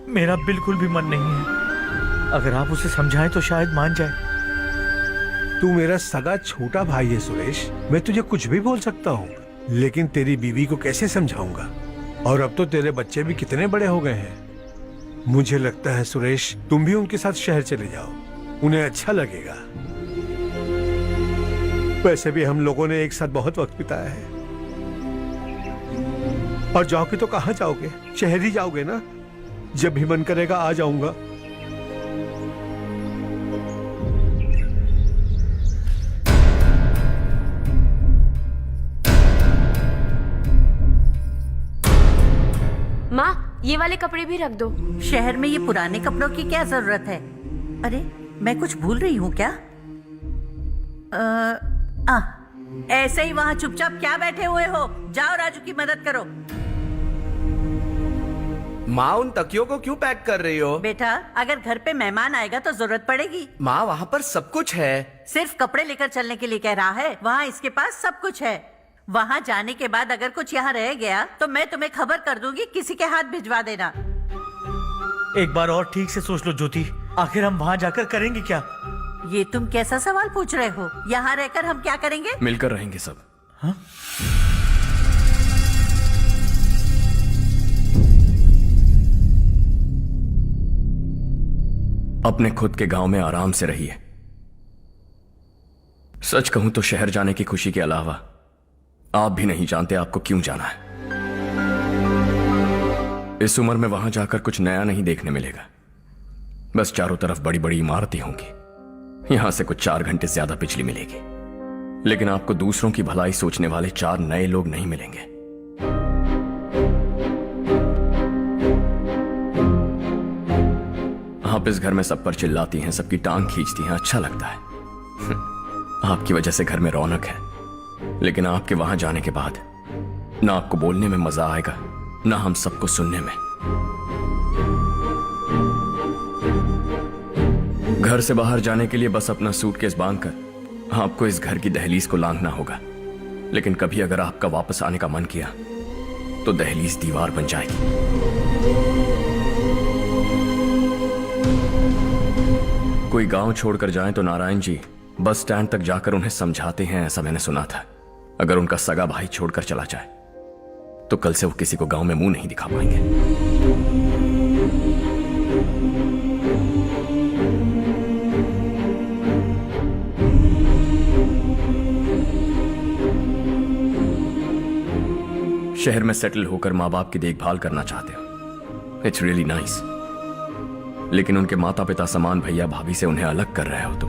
मेरा बिल्कुल भी मन नहीं है। अगर आप उसे समझाएं तो शायद मान जाए। तू मेरा सगा छोटा भाई है सुरेश। मैं तुझे कुछ भी बोल सकता हूँ, लेकिन तेरी बीवी को कैसे समझाऊंगा? और अब तो तेरे बच्चे भी कितने बड़े हो गए हैं। मुझे लगता है सुरेश, तुम भी उनके साथ शहर चले जाओ, उन्हें अच्छा लगेगा। वैसे भी हम लोगों ने एक साथ बहुत वक्त बिताया है। और जाओगे तो कहाँ जाओगे? शहर ही जाओगे ना? जब भी मन करेगा आ जाऊंगा। माँ, ये वाले कपड़े भी रख दो। शहर में ये पुराने कपड़ों की क्या जरूरत है? अरे मैं कुछ भूल रही हूँ क्या? ऐसे ही वहाँ चुपचाप क्या बैठे हुए हो? जाओ राजू की मदद करो। माँ, उन तकियों को क्यों पैक कर रही हो? बेटा, अगर घर पे मेहमान आएगा तो जरूरत पड़ेगी। माँ, वहाँ पर सब कुछ है। सिर्फ कपड़े लेकर चलने के लिए कह रहा है? वहाँ इसके पास सब कुछ है। वहाँ जाने के बाद अगर कुछ यहाँ रह गया तो मैं तुम्हें खबर कर दूंगी, किसी के हाथ भिजवा देना। एक बार और ठीक से सोच लो ज्योति, आखिर हम वहाँ जाकर करेंगे क्या? ये तुम कैसा सवाल पूछ रहे हो? यहाँ रहकर हम क्या करेंगे? मिलकर रहेंगे सब। हाँ? अपने खुद के गांव में आराम से रहिए। सच कहूं तो शहर जाने की खुशी के अलावा आप भी नहीं जानते आपको क्यों जाना है। इस उम्र में वहां जाकर कुछ नया नहीं देखने मिलेगा। बस चारों तरफ बड़ी बड़ी इमारतें होंगी। यहां से कुछ 4 घंटे ज्यादा बिजली मिलेगी, लेकिन आपको दूसरों की भलाई सोचने वाले 4 नए लोग नहीं मिलेंगे। आप इस घर में सब पर चिल्लाती हैं, सबकी टांग खींचती हैं, अच्छा लगता है। आपकी वजह से घर में रौनक है, लेकिन आपके वहां जाने के बाद ना आपको बोलने में मजा आएगा, ना हम सबको सुनने में। घर से बाहर जाने के लिए बस अपना सूटकेस बांधकर आपको इस घर की दहलीज को लांघना होगा। लेकिन कभी अगर आपका वापस आने का मन किया तो दहलीज दीवार बन जाएगी। कोई गांव छोड़कर जाएं तो नारायण जी बस स्टैंड तक जाकर उन्हें समझाते हैं, ऐसा मैंने सुना था। अगर उनका सगा भाई छोड़कर चला जाए तो कल से वो किसी को गांव में मुंह नहीं दिखा पाएंगे। शहर में सेटल होकर माँ बाप की देखभाल करना चाहते हो, इट्स रियली नाइस। लेकिन उनके माता पिता समान भैया भाभी से उन्हें अलग कर रहे हो तुम।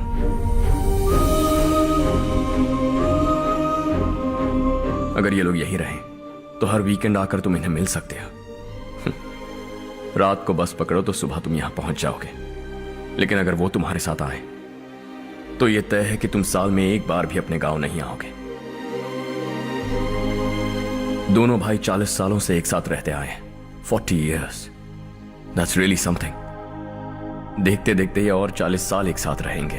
अगर ये लोग यही रहें तो हर वीकेंड आकर तुम इन्हें मिल सकते हो। रात को बस पकड़ो तो सुबह तुम यहां पहुंच जाओगे। लेकिन अगर वो तुम्हारे साथ आए तो ये तय है कि तुम साल में एक बार भी अपने गांव नहीं आओगे। दोनों भाई 40 सालों से एक साथ रहते आए हैं, 40 years. That's really something. देखते देखते ये और 40 साल एक साथ रहेंगे।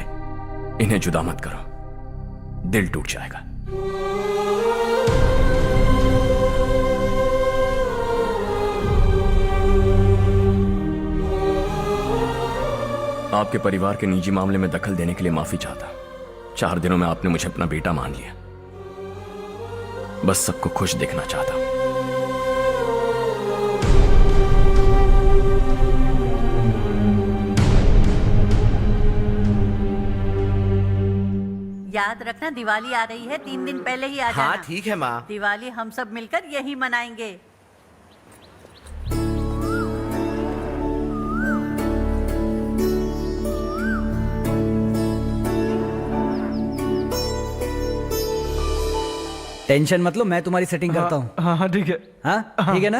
इन्हें जुदा मत करो, दिल टूट जाएगा। आपके परिवार के निजी मामले में दखल देने के लिए माफी चाहता। 4 दिनों में आपने मुझे अपना बेटा मान लिया। बस सबको खुश देखना चाहता। याद रखना दिवाली आ रही है, 3 दिन पहले ही आ जाना। हाँ ठीक है माँ। दिवाली हम सब मिलकर यही मनाएंगे। टेंशन मत लो, मैं तुम्हारी सेटिंग करता हूँ। हाँ ठीक है। हाँ ठीक है ना?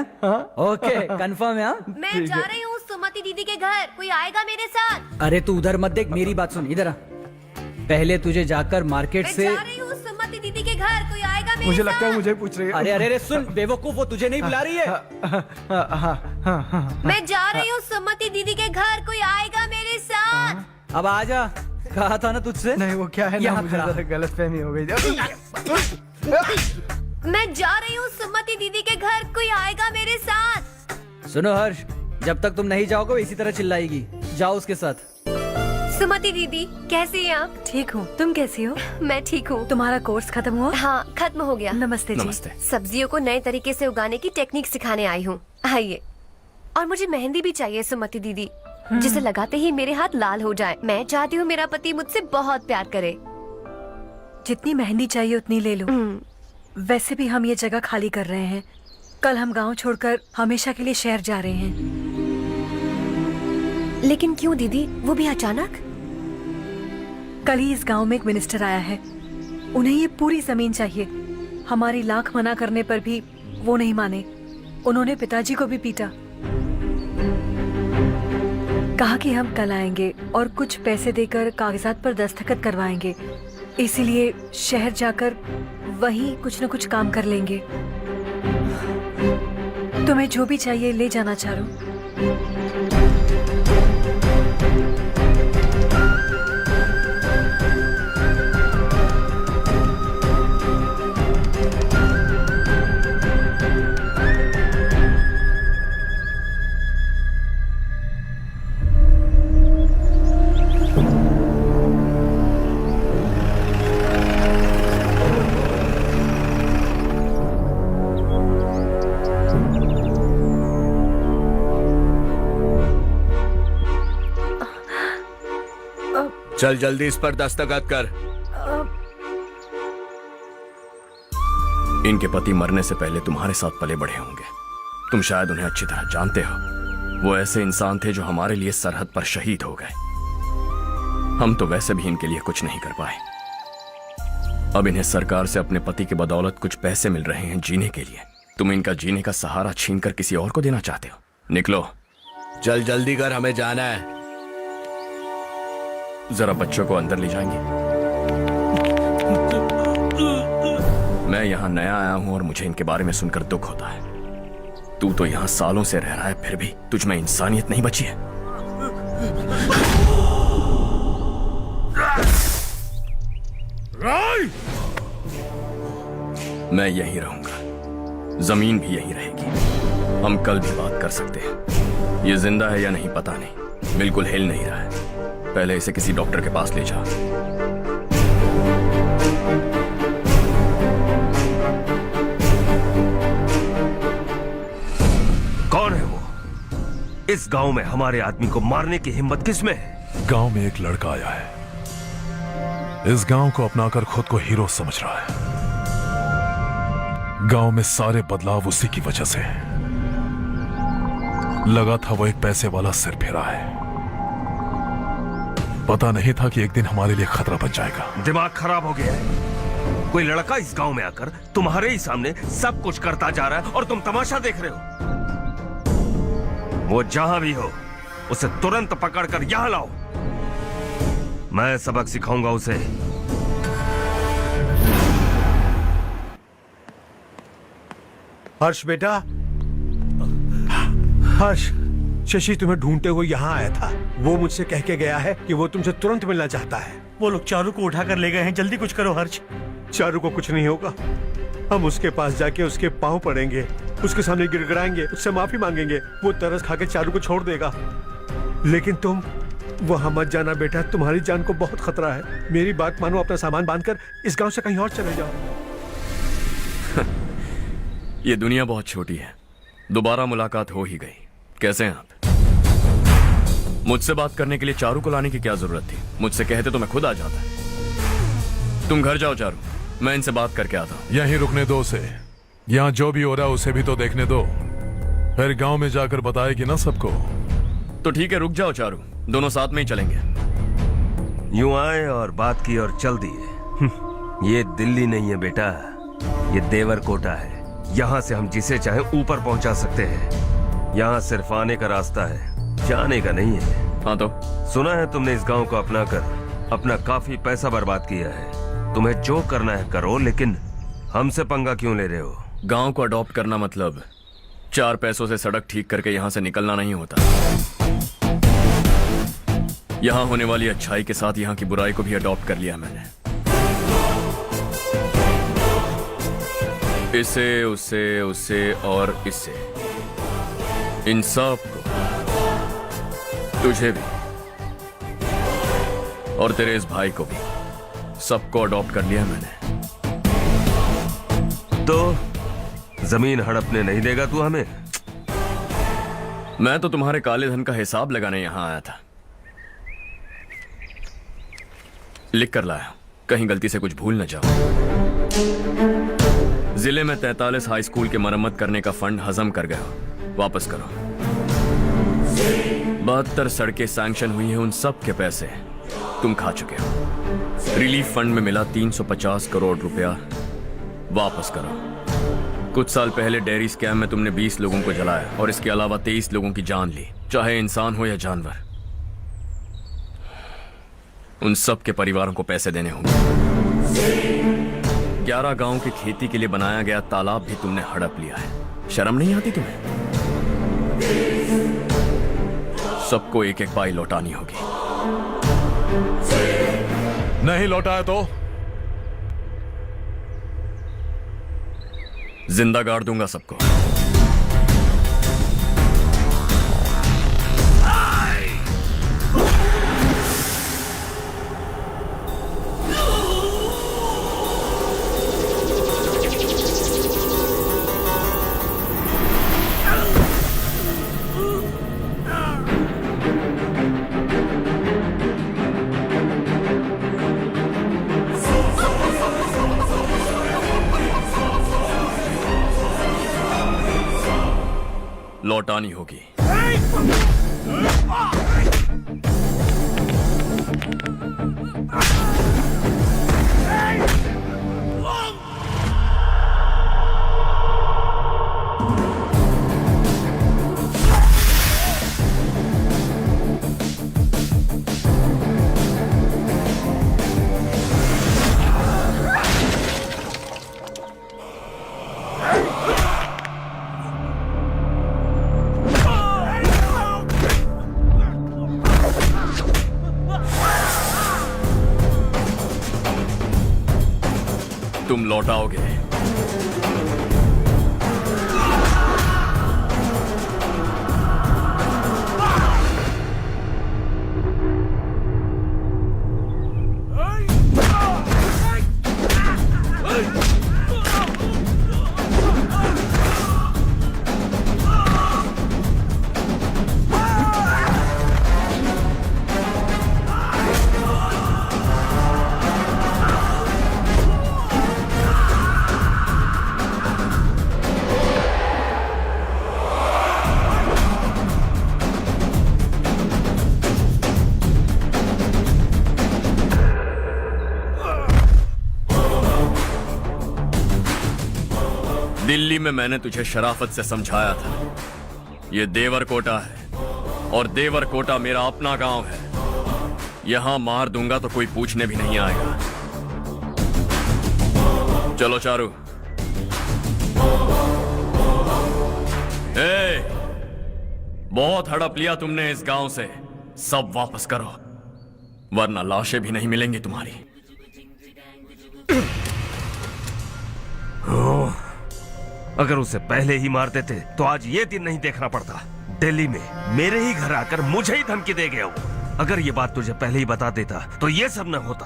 ओके कंफर्म है। हाँ मैं जा रही हूँ सुमति दीदी के घर, कोई आएगा मेरे साथ? अरे तू उधर मत देख, मेरी बात सुन, इधर आ। पहले तुझे जाकर मार्केट से। मैं जा रही हूँ सुमति दीदी के घर, कोई आएगा मेरे मुझे साथ? लगता है मुझे पूछ रही है। अरे अरे अरे सुन बेवकूफ, वो तुझे नहीं बुला रही है। मैं जा रही हूँ सुमति दीदी के घर, कोई आएगा मेरे साथ? अब आ जा, कहा था ना तुझसे। नहीं वो क्या है ना, मुझे गलतफहमी हो गई। मैं जा रही हूँ सुमति दीदी के घर, कोई आएगा मेरे साथ? सुनो हर्ष, जब तक तुम नहीं जाओगे वो इसी तरह चिल्लाएगी। जाओ उसके साथ। सुमति दीदी कैसी हैं आप? ठीक हूँ, तुम कैसी हो? मैं ठीक हूँ। तुम्हारा कोर्स खत्म हुआ? हाँ खत्म हो गया। नमस्ते जी। नमस्ते। सब्जियों को नए तरीके से उगाने की टेक्निक सिखाने आई हूँ, आइए। और मुझे मेहंदी भी चाहिए सुमति दीदी, जिसे लगाते ही मेरे हाथ लाल हो जाए। मैं चाहती हूँ मेरा पति मुझसे बहुत प्यार करे। जितनी मेहंदी चाहिए उतनी ले लो। वैसे भी हम ये जगह खाली कर रहे हैं। कल हम गांव छोड़कर हमेशा के लिए शहर जा रहे हैं। लेकिन क्यों दीदी, वो भी अचानक? कल ही इस गांव में एक मिनिस्टर आया है, उन्हें ये पूरी जमीन चाहिए। हमारी लाख मना करने पर भी वो नहीं माने। उन्होंने पिताजी को भी पीटा। कहा कि हम कल आएंगे और कुछ पैसे देकर कागजात पर दस्तखत करवाएंगे। इसीलिए शहर जाकर वहीं कुछ न कुछ काम कर लेंगे। तुम्हें जो भी चाहिए ले जाना चारो। चल जल्दी इस पर दस्तखत कर। इनके पति मरने से पहले तुम्हारे साथ पले बढ़े होंगे, तुम शायद उन्हें अच्छी तरह जानते हो। वो ऐसे इंसान थे जो हमारे लिए सरहद पर शहीद हो गए। हम तो वैसे भी इनके लिए कुछ नहीं कर पाए। अब इन्हें सरकार से अपने पति के बदौलत कुछ पैसे मिल रहे हैं जीने के लिए। तुम इनका जीने का सहारा छीनकर किसी और को देना चाहते हो। निकलो। चल जल्दी कर, हमें जाना है। जरा बच्चों को अंदर ले जाएंगे। मैं यहाँ नया आया हूं और मुझे इनके बारे में सुनकर दुख होता है। तू तो यहाँ सालों से रह रहा है, फिर भी तुझ में इंसानियत नहीं बची है। मैं यहीं रहूंगा, जमीन भी यहीं रहेगी। हम कल भी बात कर सकते हैं। ये जिंदा है या नहीं पता नहीं, बिल्कुल हिल नहीं रहा है। पहले इसे किसी डॉक्टर के पास ले जा। कौन है वो? इस गांव में हमारे आदमी को मारने की हिम्मत किसमें है? गांव में एक लड़का आया है, इस गांव को अपनाकर खुद को हीरो समझ रहा है। गांव में सारे बदलाव उसी की वजह से है। लगा था वो एक पैसे वाला सिर फेरा है, पता नहीं था कि एक दिन हमारे लिए खतरा बन जाएगा। दिमाग खराब हो गया है। कोई लड़का इस गांव में आकर तुम्हारे ही सामने सब कुछ करता जा रहा है और तुम तमाशा देख रहे हो। वो जहां भी हो उसे तुरंत पकड़कर यहां लाओ। मैं सबक सिखाऊंगा उसे। हर्ष बेटा, हर्ष, शशि तुम्हें ढूंढते हुए यहाँ आया था। वो मुझसे कह के गया है कि वो तुमसे तुरंत मिलना चाहता है। वो लोग चारू को उठाकर ले गए हैं, जल्दी कुछ करो हर्ष। चारू को कुछ नहीं होगा। हम उसके पास जाके उसके पांव पड़ेंगे, उसके सामने गिड़गिड़ाएंगे, उससे माफी मांगेंगे। वो तरस खा के चारू को छोड़ देगा। लेकिन तुम वहां मत जाना बेटा, तुम्हारी जान को बहुत खतरा है। मेरी बात मानो, अपना सामान बांधकर इस गांव से कहीं और चले जाओ। ये दुनिया बहुत छोटी है, दोबारा मुलाकात हो ही गई। कैसे हैं आप? मुझसे बात करने के लिए चारू को लाने की क्या जरूरत थी? मुझसे कहते तो मैं खुद आ जाता। तुम घर जाओ चारू, मैं इनसे बात करके आता हूँ। यहीं रुकने दो उसे, यहाँ जो भी हो रहा है उसे भी तो देखने दो, फिर गांव में जाकर बताएगी ना सबको। तो ठीक है, रुक जाओ चारू, दोनों साथ में ही चलेंगे। यूं आए और बात की और चल दिए। ये दिल्ली नहीं है बेटा, ये देवरकोटा है। यहाँ से हम जिसे चाहे ऊपर पहुंचा सकते हैं। यहाँ सिर्फ आने का रास्ता है, जाने का नहीं है। हाँ तो सुना है तुमने इस गांव को अपनाकर अपना काफी पैसा बर्बाद किया है। तुम्हें जो करना है करो, लेकिन हमसे पंगा क्यों ले रहे हो? गांव को अडॉप्ट करना मतलब 4 पैसों से सड़क ठीक करके यहाँ से निकलना नहीं होता। यहाँ होने वाली अच्छाई के साथ यहाँ की बुराई को भी अडॉप्ट कर लिया मैंने। इसे, उसे, उसे और इससे, इन सब को, तुझे भी और तेरे इस भाई को भी, सबको अडॉप्ट कर लिया मैंने। तो जमीन हड़पने नहीं देगा तू हमें? मैं तो तुम्हारे काले धन का हिसाब लगाने यहां आया था। लिख कर लाया, कहीं गलती से कुछ भूल न जाओ। जिले में 43 हाई स्कूल के मरम्मत करने का फंड हजम कर गया, वापस करो। 72 सड़कें सैंक्शन हुई हैं, उन सब के पैसे तुम खा चुके हो। रिलीफ फंड में मिला 350 करोड़ रुपया, वापस करो। कुछ साल पहले डेयरी स्कैम में तुमने 20 लोगों को जलाया और इसके अलावा 23 लोगों की जान ली, चाहे इंसान हो या जानवर। उन सब के परिवारों को पैसे देने होंगे। 11 गांव की खेती के लिए बनाया गया तालाब भी तुमने हड़प लिया है। शर्म नहीं आती तुम्हें? सबको एक एक पाई लौटानी होगी। नहीं लौटाया तो जिंदा गाड़ दूंगा सबको। लौटानी होगी। तुम लौटाओगे। दिल्ली में मैंने तुझे शराफत से समझाया था, ये देवर कोटा है और देवर कोटा मेरा अपना गांव है। यहां मार दूंगा तो कोई पूछने भी नहीं आएगा। चलो चारू। बहुत हड़प लिया तुमने इस गांव से, सब वापस करो वरना लाशें भी नहीं मिलेंगी तुम्हारी। अगर उसे पहले ही मार देते तो आज ये दिन नहीं देखना पड़ता। दिल्ली में मेरे ही घर आकर मुझे ही धमकी दे गया वो। अगर ये बात तुझे पहले ही बता देता तो ये सब न होता।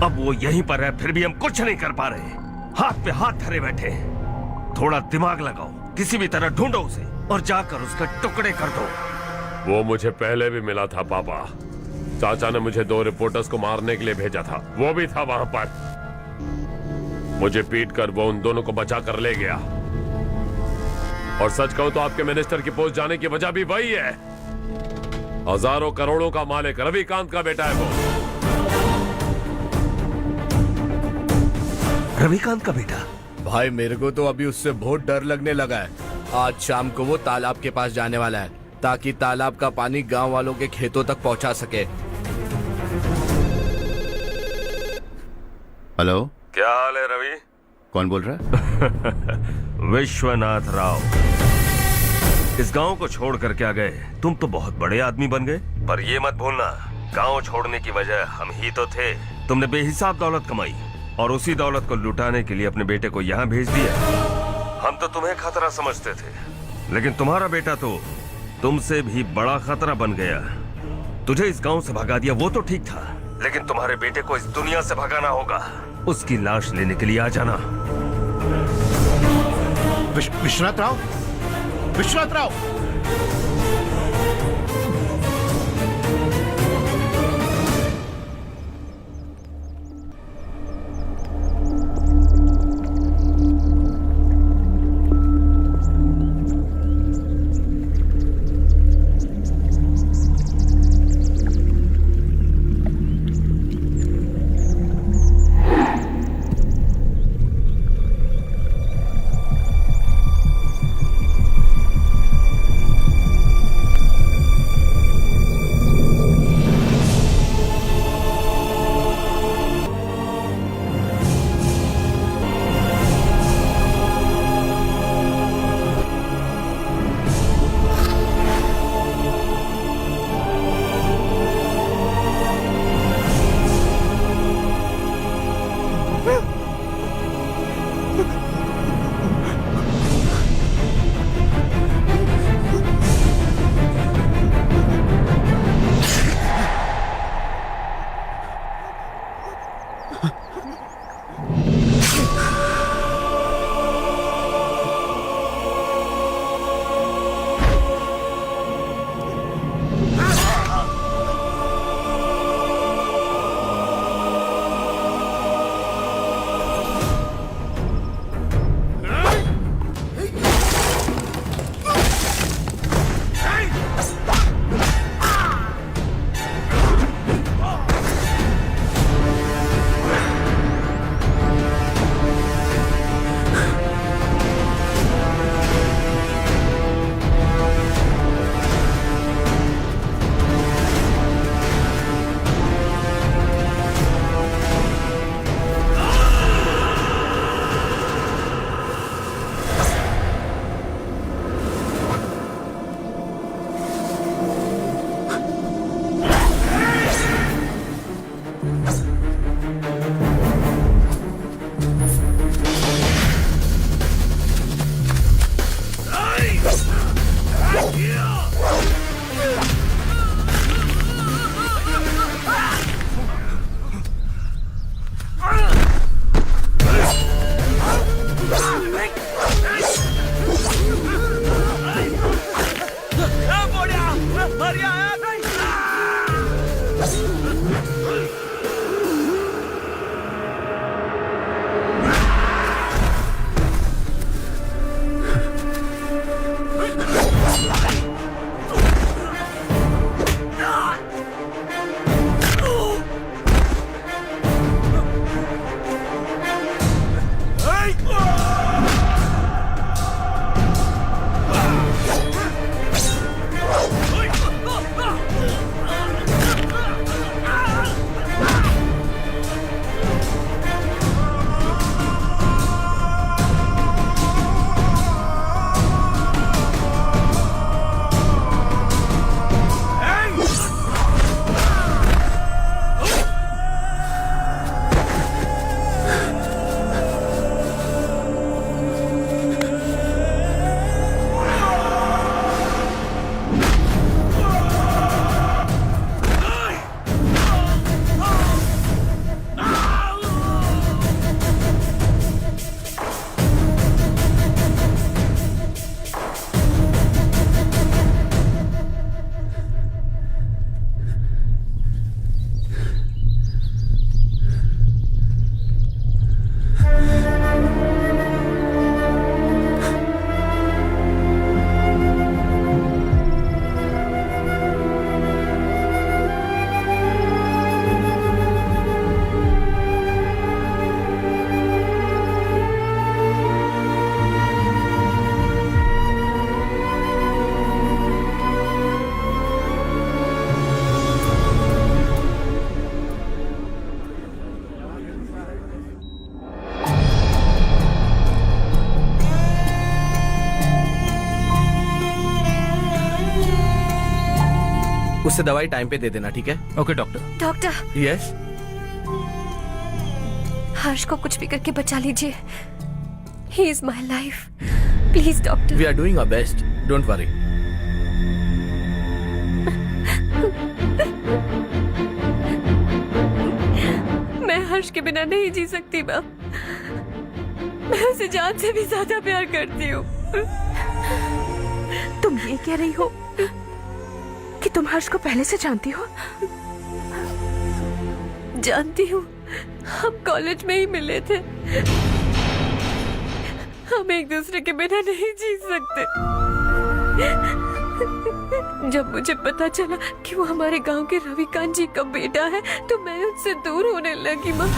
अब वो यहीं पर है, फिर भी हम कुछ नहीं कर पा रहे। हाथ पे हाथ धरे बैठे। थोड़ा दिमाग लगाओ, किसी भी तरह ढूंढो उसे और जाकर उसके टुकड़े कर दो। वो मुझे पहले भी मिला था पापा। चाचा ने मुझे 2 रिपोर्टर्स को मारने के लिए भेजा था, वो भी था वहां पर। मुझे पीट कर वो उन दोनों को बचा कर ले गया। और सच कहूं तो आपके मिनिस्टर की पोस्ट जाने की वजह भी वही है। हजारों करोड़ों का मालिक रविकांत का बेटा है वो। रविकांत का बेटा? भाई मेरे को तो अभी उससे बहुत डर लगने लगा है। आज शाम को वो तालाब के पास जाने वाला है ताकि तालाब का पानी गांव वालों के खेतों तक पहुंचा सके। हेलो, क्या हाल है रवि? कौन बोल रहा है? विश्वनाथ राव। इस गांव को छोड़ कर क्या गए? तुम तो बहुत बड़े आदमी बन गए, पर ये मत भूलना गांव छोड़ने की वजह हम ही तो थे। तुमने बेहिसाब दौलत कमाई और उसी दौलत को लुटाने के लिए अपने बेटे को यहाँ भेज दिया। हम तो तुम्हें खतरा समझते थे, लेकिन तुम्हारा बेटा तो तुमसे भी बड़ा खतरा बन गया। तुझे इस गांव से भगा दिया वो तो ठीक था, लेकिन तुम्हारे बेटे को इस दुनिया से भगाना होगा। उसकी लाश लेने के लिए आ जाना। विश्वनाथ राव, विश्वनाथ राव। आर्या आ गई। उससे दवाई टाइम पे दे देना, ठीक है? Okay doctor. Doctor. Yes. Harsh को कुछ भी करके बचा लीजिए। He is my life. Please doctor. We are doing our best, don't worry. मैं हर्ष के बिना नहीं जी सकती बाप। मैं उसे जान से भी ज्यादा प्यार करती हूँ। तुम ये कह रही हो कि तुम हर्ष को पहले से जानती हो? जानती हूँ, हम कॉलेज में ही मिले थे। हम एक दूसरे के बिना नहीं जी सकते। जब मुझे पता चला कि वो हमारे गांव के रविकांत जी का बेटा है तो मैं उनसे दूर होने लगी माँ।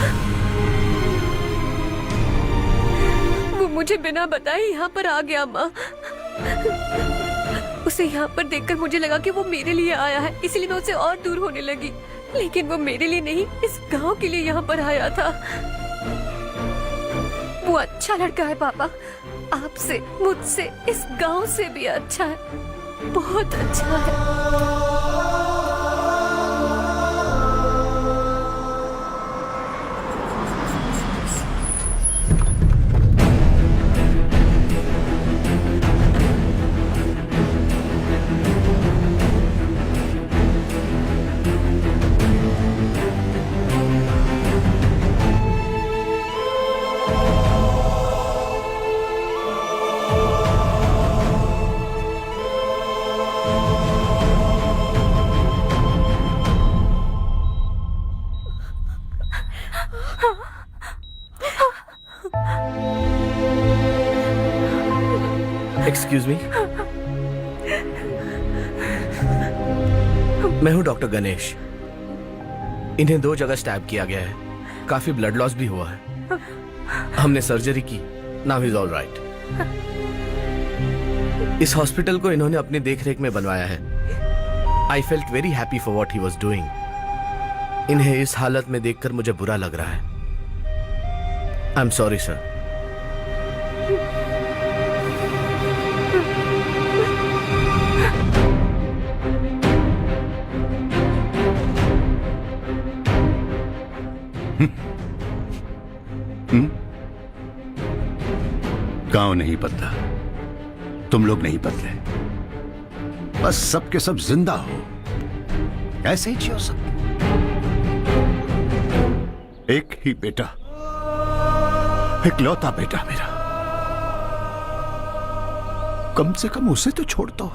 वो मुझे बिना बताए यहाँ पर आ गया माँ। उसे यहाँ पर देखकर मुझे लगा कि वो मेरे लिए आया है, इसलिए मैं उसे और दूर होने लगी। लेकिन वो मेरे लिए नहीं, इस गांव के लिए यहाँ पर आया था। वो अच्छा लड़का है पापा, आपसे, मुझसे, इस गांव से भी अच्छा है, बहुत अच्छा है। एक्सक्यूज मी, मैं हूं डॉक्टर गणेश। इन्हें 2 जगह स्टैब किया गया है, काफी ब्लड लॉस भी हुआ है। हमने सर्जरी की, now he is all right. इस हॉस्पिटल को इन्होंने अपनी देखरेख में बनवाया है। I felt very happy for what he was doing. इन्हें इस हालत में देखकर मुझे बुरा लग रहा है। I am sorry sir. गांव नहीं बदला, तुम लोग नहीं बदले, बस सबके सब जिंदा हो, ऐसे ही जियो सब। एक ही बेटा, इकलौता बेटा मेरा, कम से कम उसे तो छोड़ दो।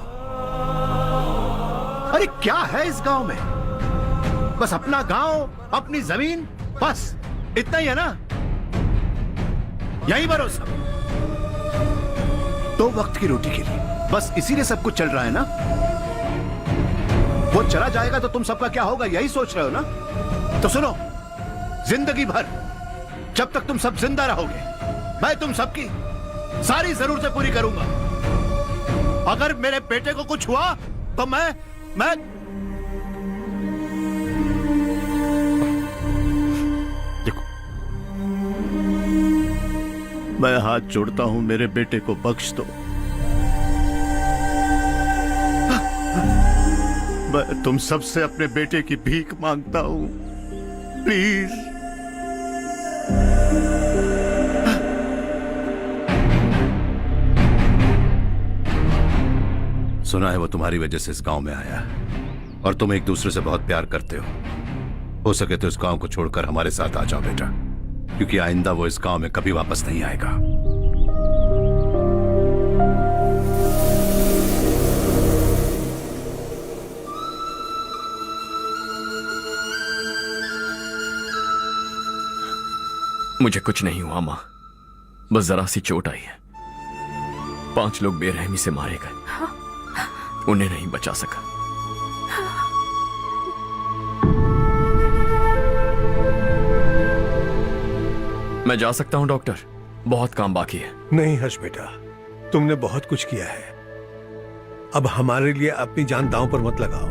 अरे क्या है इस गांव में? बस अपना गांव, अपनी जमीन, बस इतना ही है ना? यही भरोसा, 2 वक्त की रोटी के लिए, बस इसीलिए सब कुछ चल रहा है ना? वो चला जाएगा तो तुम सबका क्या होगा, यही सोच रहे हो ना? तो सुनो, जिंदगी भर जब तक तुम सब जिंदा रहोगे, मैं तुम सबकी सारी जरूरतें पूरी करूंगा। अगर मेरे बेटे को कुछ हुआ तो मैं देखो, मैं हाथ जोड़ता हूं, मेरे बेटे को बख्श दो। मैं तुम सबसे अपने बेटे की भीख मांगता हूं, प्लीज। सुना है वो तुम्हारी वजह से इस गांव में आया और तुम एक दूसरे से बहुत प्यार करते हो सके तो इस गांव को छोड़कर हमारे साथ आ जाओ बेटा, क्योंकि आइंदा वो इस गांव में कभी वापस नहीं आएगा। मुझे कुछ नहीं हुआ माँ, बस जरा सी चोट आई है। 5 लोग बेरहमी से मारे गए, उन्हें नहीं बचा सका। मैं जा सकता हूं डॉक्टर, बहुत काम बाकी है। नहीं हर्ष बेटा, तुमने बहुत कुछ किया है, अब हमारे लिए अपनी जान दांव पर मत लगाओ।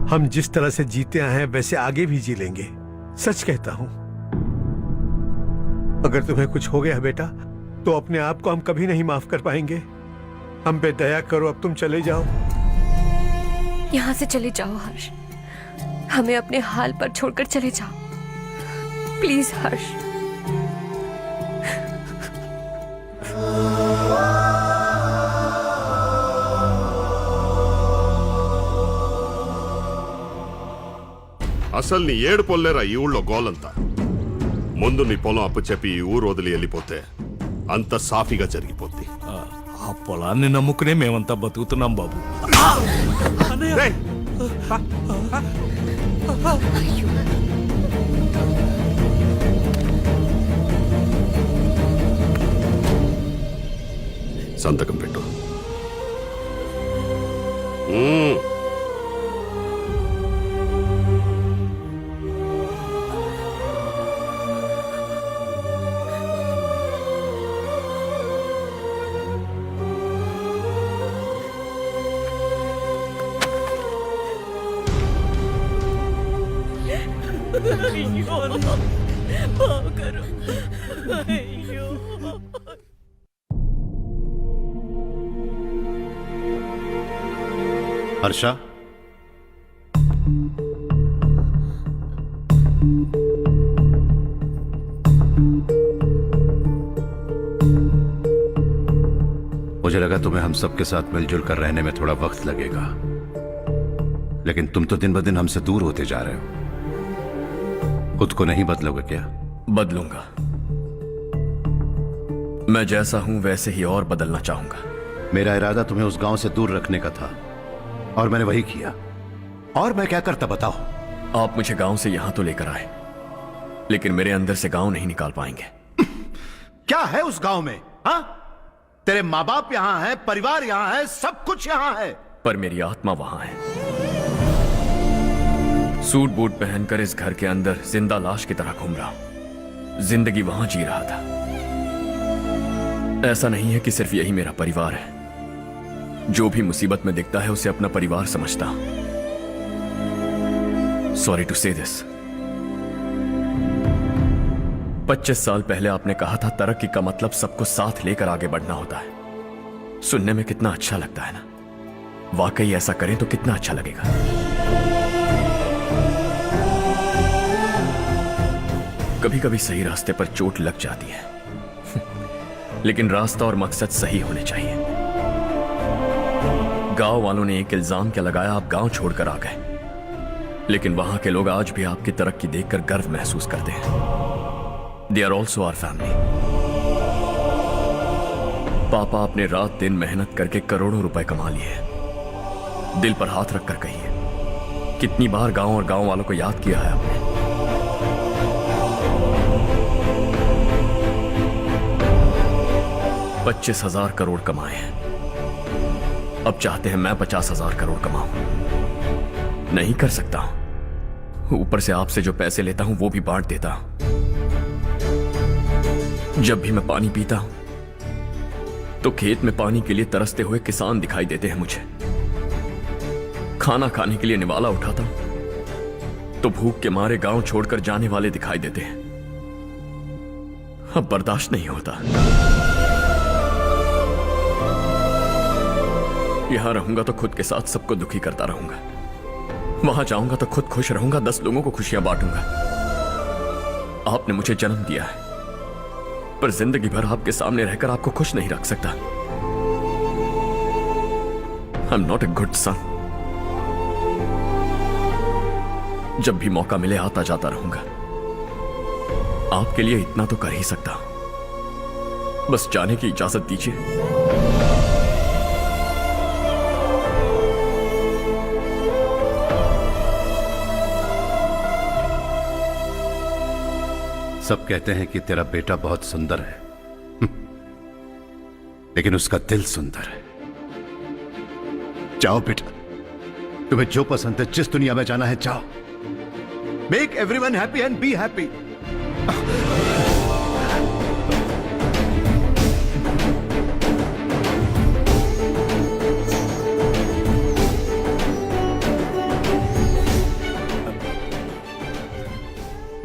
हम जिस तरह से जीते आए हैं वैसे आगे भी जी लेंगे, सच कहता हूं। अगर तुम्हें कुछ हो गया बेटा तो अपने आप को हम कभी नहीं माफ कर पाएंगे। हम पे दया करो, अब तुम चले जाओ। यहाँ से चले जाओ हर्ष, हमें अपने हाल पर छोड़कर चले जाओ, प्लीज हर्ष। అసలు నీ ఏడు పొల్లేరా ఈ ఊళ్ళో గోలంతా. ముందు నీ పొలం అప్పు చెప్పి ఈ ఊరు వదిలి వెళ్ళిపోతే అంత సాఫీగా జరిగిపోద్ది. ఆ పొలాన్ని నమ్ముకునే మేమంతా బతుకుతున్నాం బాబు. సంతకం పెట్టు. हर्षा, मुझे लगा तुम्हें हम सबके साथ मिलजुल कर रहने में थोड़ा वक्त लगेगा, लेकिन तुम तो दिन ब दिन हमसे दूर होते जा रहे हो। खुद को नहीं बदलोगे क्या? बदलूंगा। मैं जैसा हूं वैसे ही और बदलना चाहूंगा। मेरा इरादा तुम्हें उस गांव से दूर रखने का था और मैंने वही किया। और मैं क्या करता बताओ? आप मुझे गांव से यहां तो लेकर आए, लेकिन मेरे अंदर से गांव नहीं निकाल पाएंगे। क्या है उस गांव में? हाँ, तेरे माँ बाप यहां है, परिवार यहां है, सब कुछ यहां है, पर मेरी आत्मा वहां है। सूट बूट पहनकर इस घर के अंदर जिंदा लाश की तरह घूम रहा हूं। जिंदगी वहां जी रहा था। ऐसा नहीं है कि सिर्फ यही मेरा परिवार है। जो भी मुसीबत में दिखता है उसे अपना परिवार समझता हूं। सॉरी टू से दिस। 25 साल पहले आपने कहा था तरक्की का मतलब सबको साथ लेकर आगे बढ़ना होता है। सुनने में कितना अच्छा लगता है ना? वाकई ऐसा करें तो कितना अच्छा लगेगा। कभी कभी सही रास्ते पर चोट लग जाती है, लेकिन रास्ता और मकसद सही होने चाहिए। गांव वालों ने एक इल्जाम क्या लगाया, आप गांव छोड़कर आ गए, लेकिन वहां के लोग आज भी आपकी तरक्की देखकर गर्व महसूस करते हैं। They are also our family. पापा आपने रात दिन मेहनत करके करोड़ों रुपए कमा लिए। दिल पर हाथ रखकर कहिए, कितनी बार गांव और गांव वालों को याद किया है आपने? $25,000 करोड़ कमाए हैं, अब चाहते हैं मैं 50,000 करोड़ कमाऊं। नहीं कर सकता हूं। ऊपर से आपसे जो पैसे लेता हूं वो भी बांट देता हूं। जब भी मैं पानी पीता हूं तो खेत में पानी के लिए तरसते हुए किसान दिखाई देते हैं मुझे। खाना खाने के लिए निवाला उठाता हूं तो भूख के मारे गांव छोड़कर जाने वाले दिखाई देते हैं। अब बर्दाश्त नहीं होता। यहां रहूंगा तो खुद के साथ सबको दुखी करता रहूंगा, वहां जाऊंगा तो खुद खुश रहूंगा, 10 लोगों को खुशियां बांटूंगा। आपने मुझे जन्म दिया है, पर जिंदगी भर आपके सामने रहकर आपको खुश नहीं रख सकता। I am not a good son. जब भी मौका मिले आता जाता रहूंगा। आपके लिए इतना तो कर ही सकता हूं, बस जाने की इजाजत दीजिए। सब कहते हैं कि तेरा बेटा बहुत सुंदर है, लेकिन उसका दिल सुंदर है। जाओ बेटा, तुम्हें जो पसंद है, जिस दुनिया में जाना है जाओ। Make everyone happy and be happy.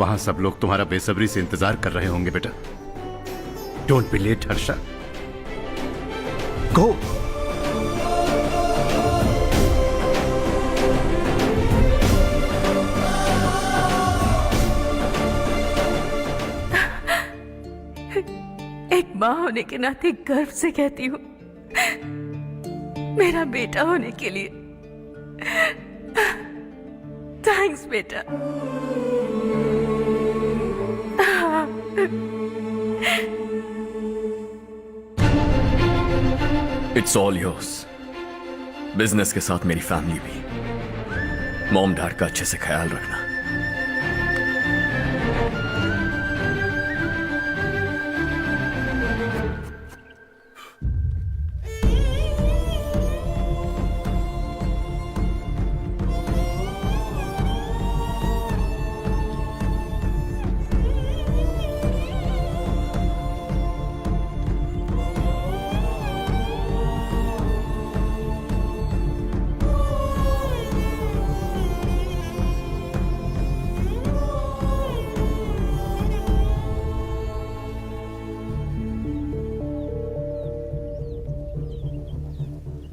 वहां सब लोग तुम्हारा बेसब्री से इंतजार कर रहे होंगे बेटा। डोंट बी लेट हर्षा, गो। एक माँ होने के नाते गर्व से कहती हूँ, मेरा बेटा होने के लिए थैंक्स बेटा। It's all yours. बिजनेस के साथ मेरी फैमिली भी। मॉम डैड का अच्छे से ख्याल रखना।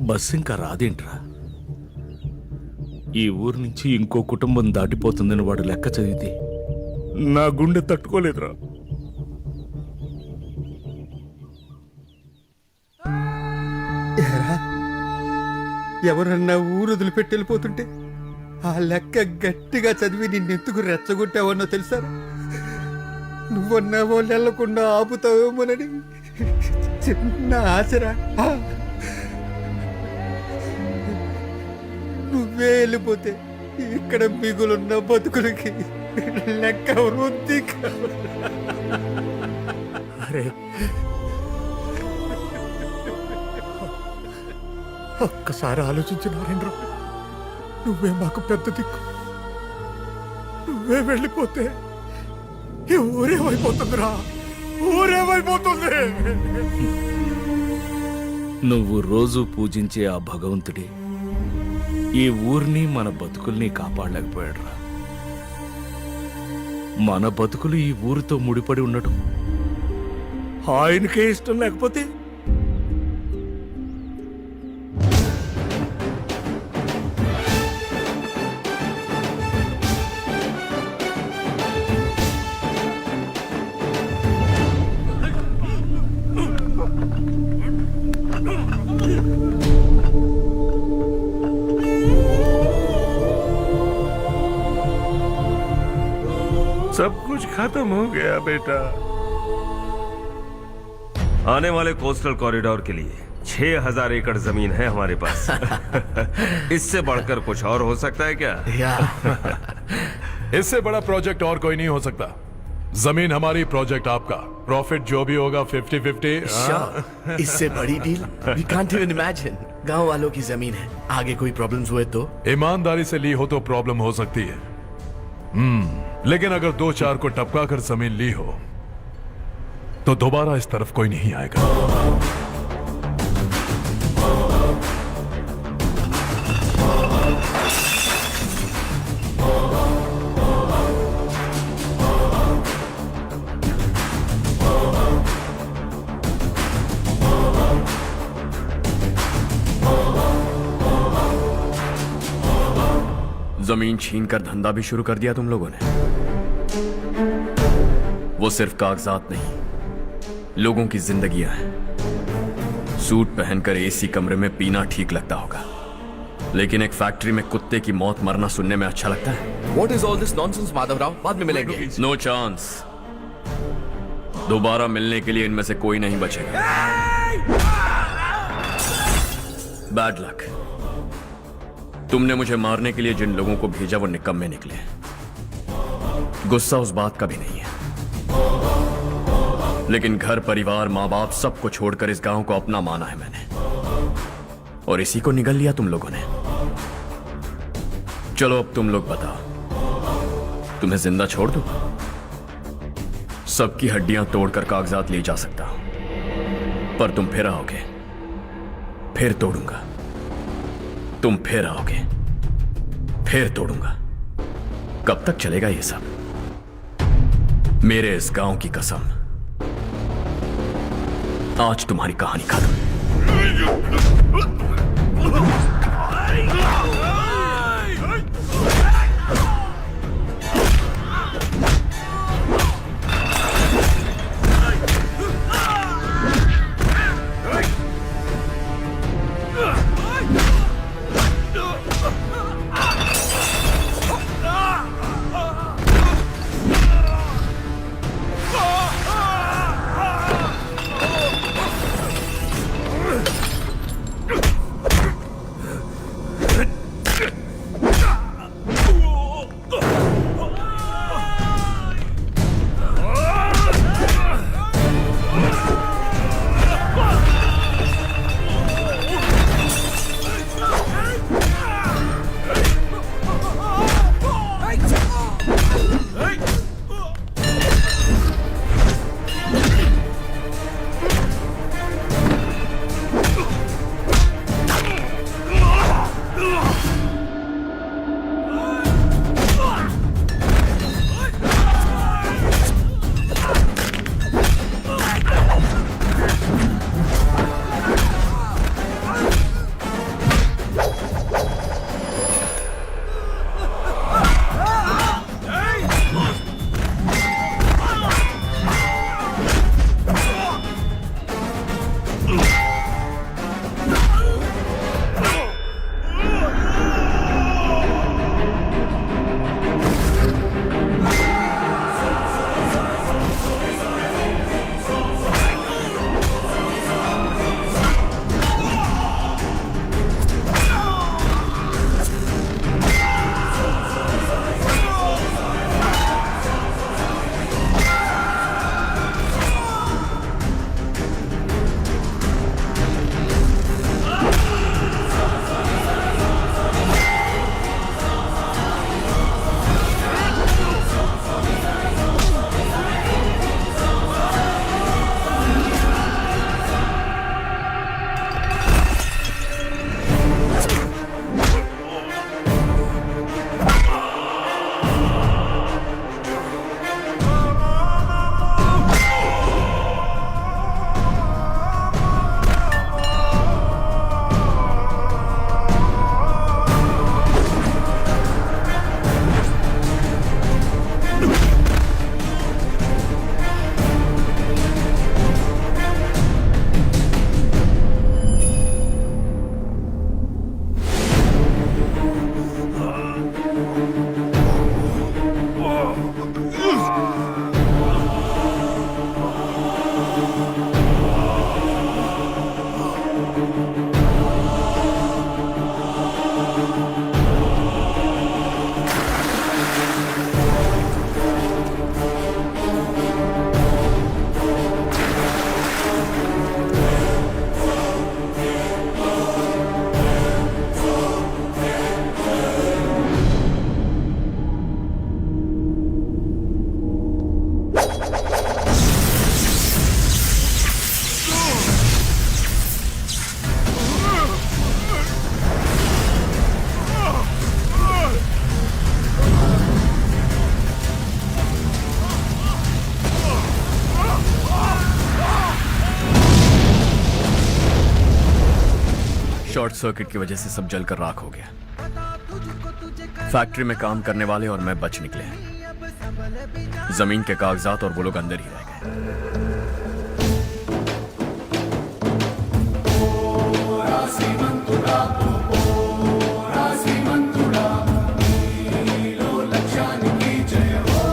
బస్సు ఇంకా రాదేంట్రా? ఈ ఊరు నుంచి ఇంకో కుటుంబం దాటిపోతుందని వాడు లెక్క చదివితే నా గుండె తట్టుకోలేదురా. ఎవరన్నా ఊరు వదిలిపెట్టి వెళ్ళిపోతుంటే ఆ లెక్క గట్టిగా చదివి నిన్నెత్తుకు రెచ్చగొట్టావన్నో తెలుసా? నువ్వన్నావో నెలకుండా ఆపుతావేమోనని చిన్న ఆశరా. నువ్వే వెళ్ళిపోతే ఇక్కడ మిగులున్న బతుకులకి లెక్క వృద్ధి. అరే ఒక్కసారి ఆలోచించిన నారాయణరావు, నువ్వే మాకు పెద్ద దిక్కు. నువ్వే వెళ్ళిపోతే ఈ ఊరేమైపోతుందిరా, ఊరేమైపోతుంది. నువ్వు రోజు పూజించే ఆ భగవంతుడే ఈ ఊరిని మన బతుకుల్ని కాపాడలేకపోయాడురా. మన బతుకులు ఈ ఊరితో ముడిపడి ఉండటం ఆయనకే ఇష్టం లేకపోతే सब कुछ खत्म हो गया बेटा। आने वाले कोस्टल कॉरिडोर के लिए 6,000 एकड़ जमीन है हमारे पास। इससे बढ़कर कुछ और हो सकता है क्या? इससे बड़ा प्रोजेक्ट और कोई नहीं हो सकता। जमीन हमारी, प्रोजेक्ट आपका, प्रॉफिट जो भी होगा 50-50। इससे बड़ी deal we can't even imagine. गांव वालों की जमीन है, आगे कोई प्रॉब्लम्स हुए तो? ईमानदारी से ली हो तो प्रॉब्लम हो सकती है, लेकिन अगर 2-4 को टपका कर जमीन ली हो तो दोबारा इस तरफ कोई नहीं आएगा। जमीन छीन कर धंधा भी शुरू कर दिया तुम लोगों ने। वो सिर्फ कागजात नहीं, लोगों की जिंदगियां हैं। सूट पहनकर एसी कमरे में पीना ठीक लगता होगा, लेकिन एक फैक्ट्री में कुत्ते की मौत मरना सुनने में अच्छा लगता है। What is all this nonsense, Madhavrao? बाद में मिलेंगे। No chance. दोबारा मिलने के लिए इनमें से कोई नहीं बचेगा। Bad luck. तुमने मुझे मारने के लिए जिन लोगों को भेजा वो निकम्मे निकले। गुस्सा उस बात का भी नहीं है, लेकिन घर परिवार माँ बाप सबको छोड़कर इस गांव को अपना माना है मैंने, और इसी को निगल लिया तुम लोगों ने। चलो अब तुम लोग बताओ, तुम्हें जिंदा छोड़ दूं? सबकी हड्डियां तोड़कर कागजात ले जा सकता हूं, पर तुम फिर आओगे, फिर तोड़ूंगा। तुम फिर आओगे, फिर तोड़ूंगा। कब तक चलेगा ये सब? मेरे इस गांव की कसम, आज तुम्हारी कहानी खत्म। शॉर्ट सर्किट की वजह से सब जलकर राख हो गया। फैक्ट्री में काम करने वाले और मैं बच निकले। जमीन के कागजात और वो लोग अंदर ही रह गए।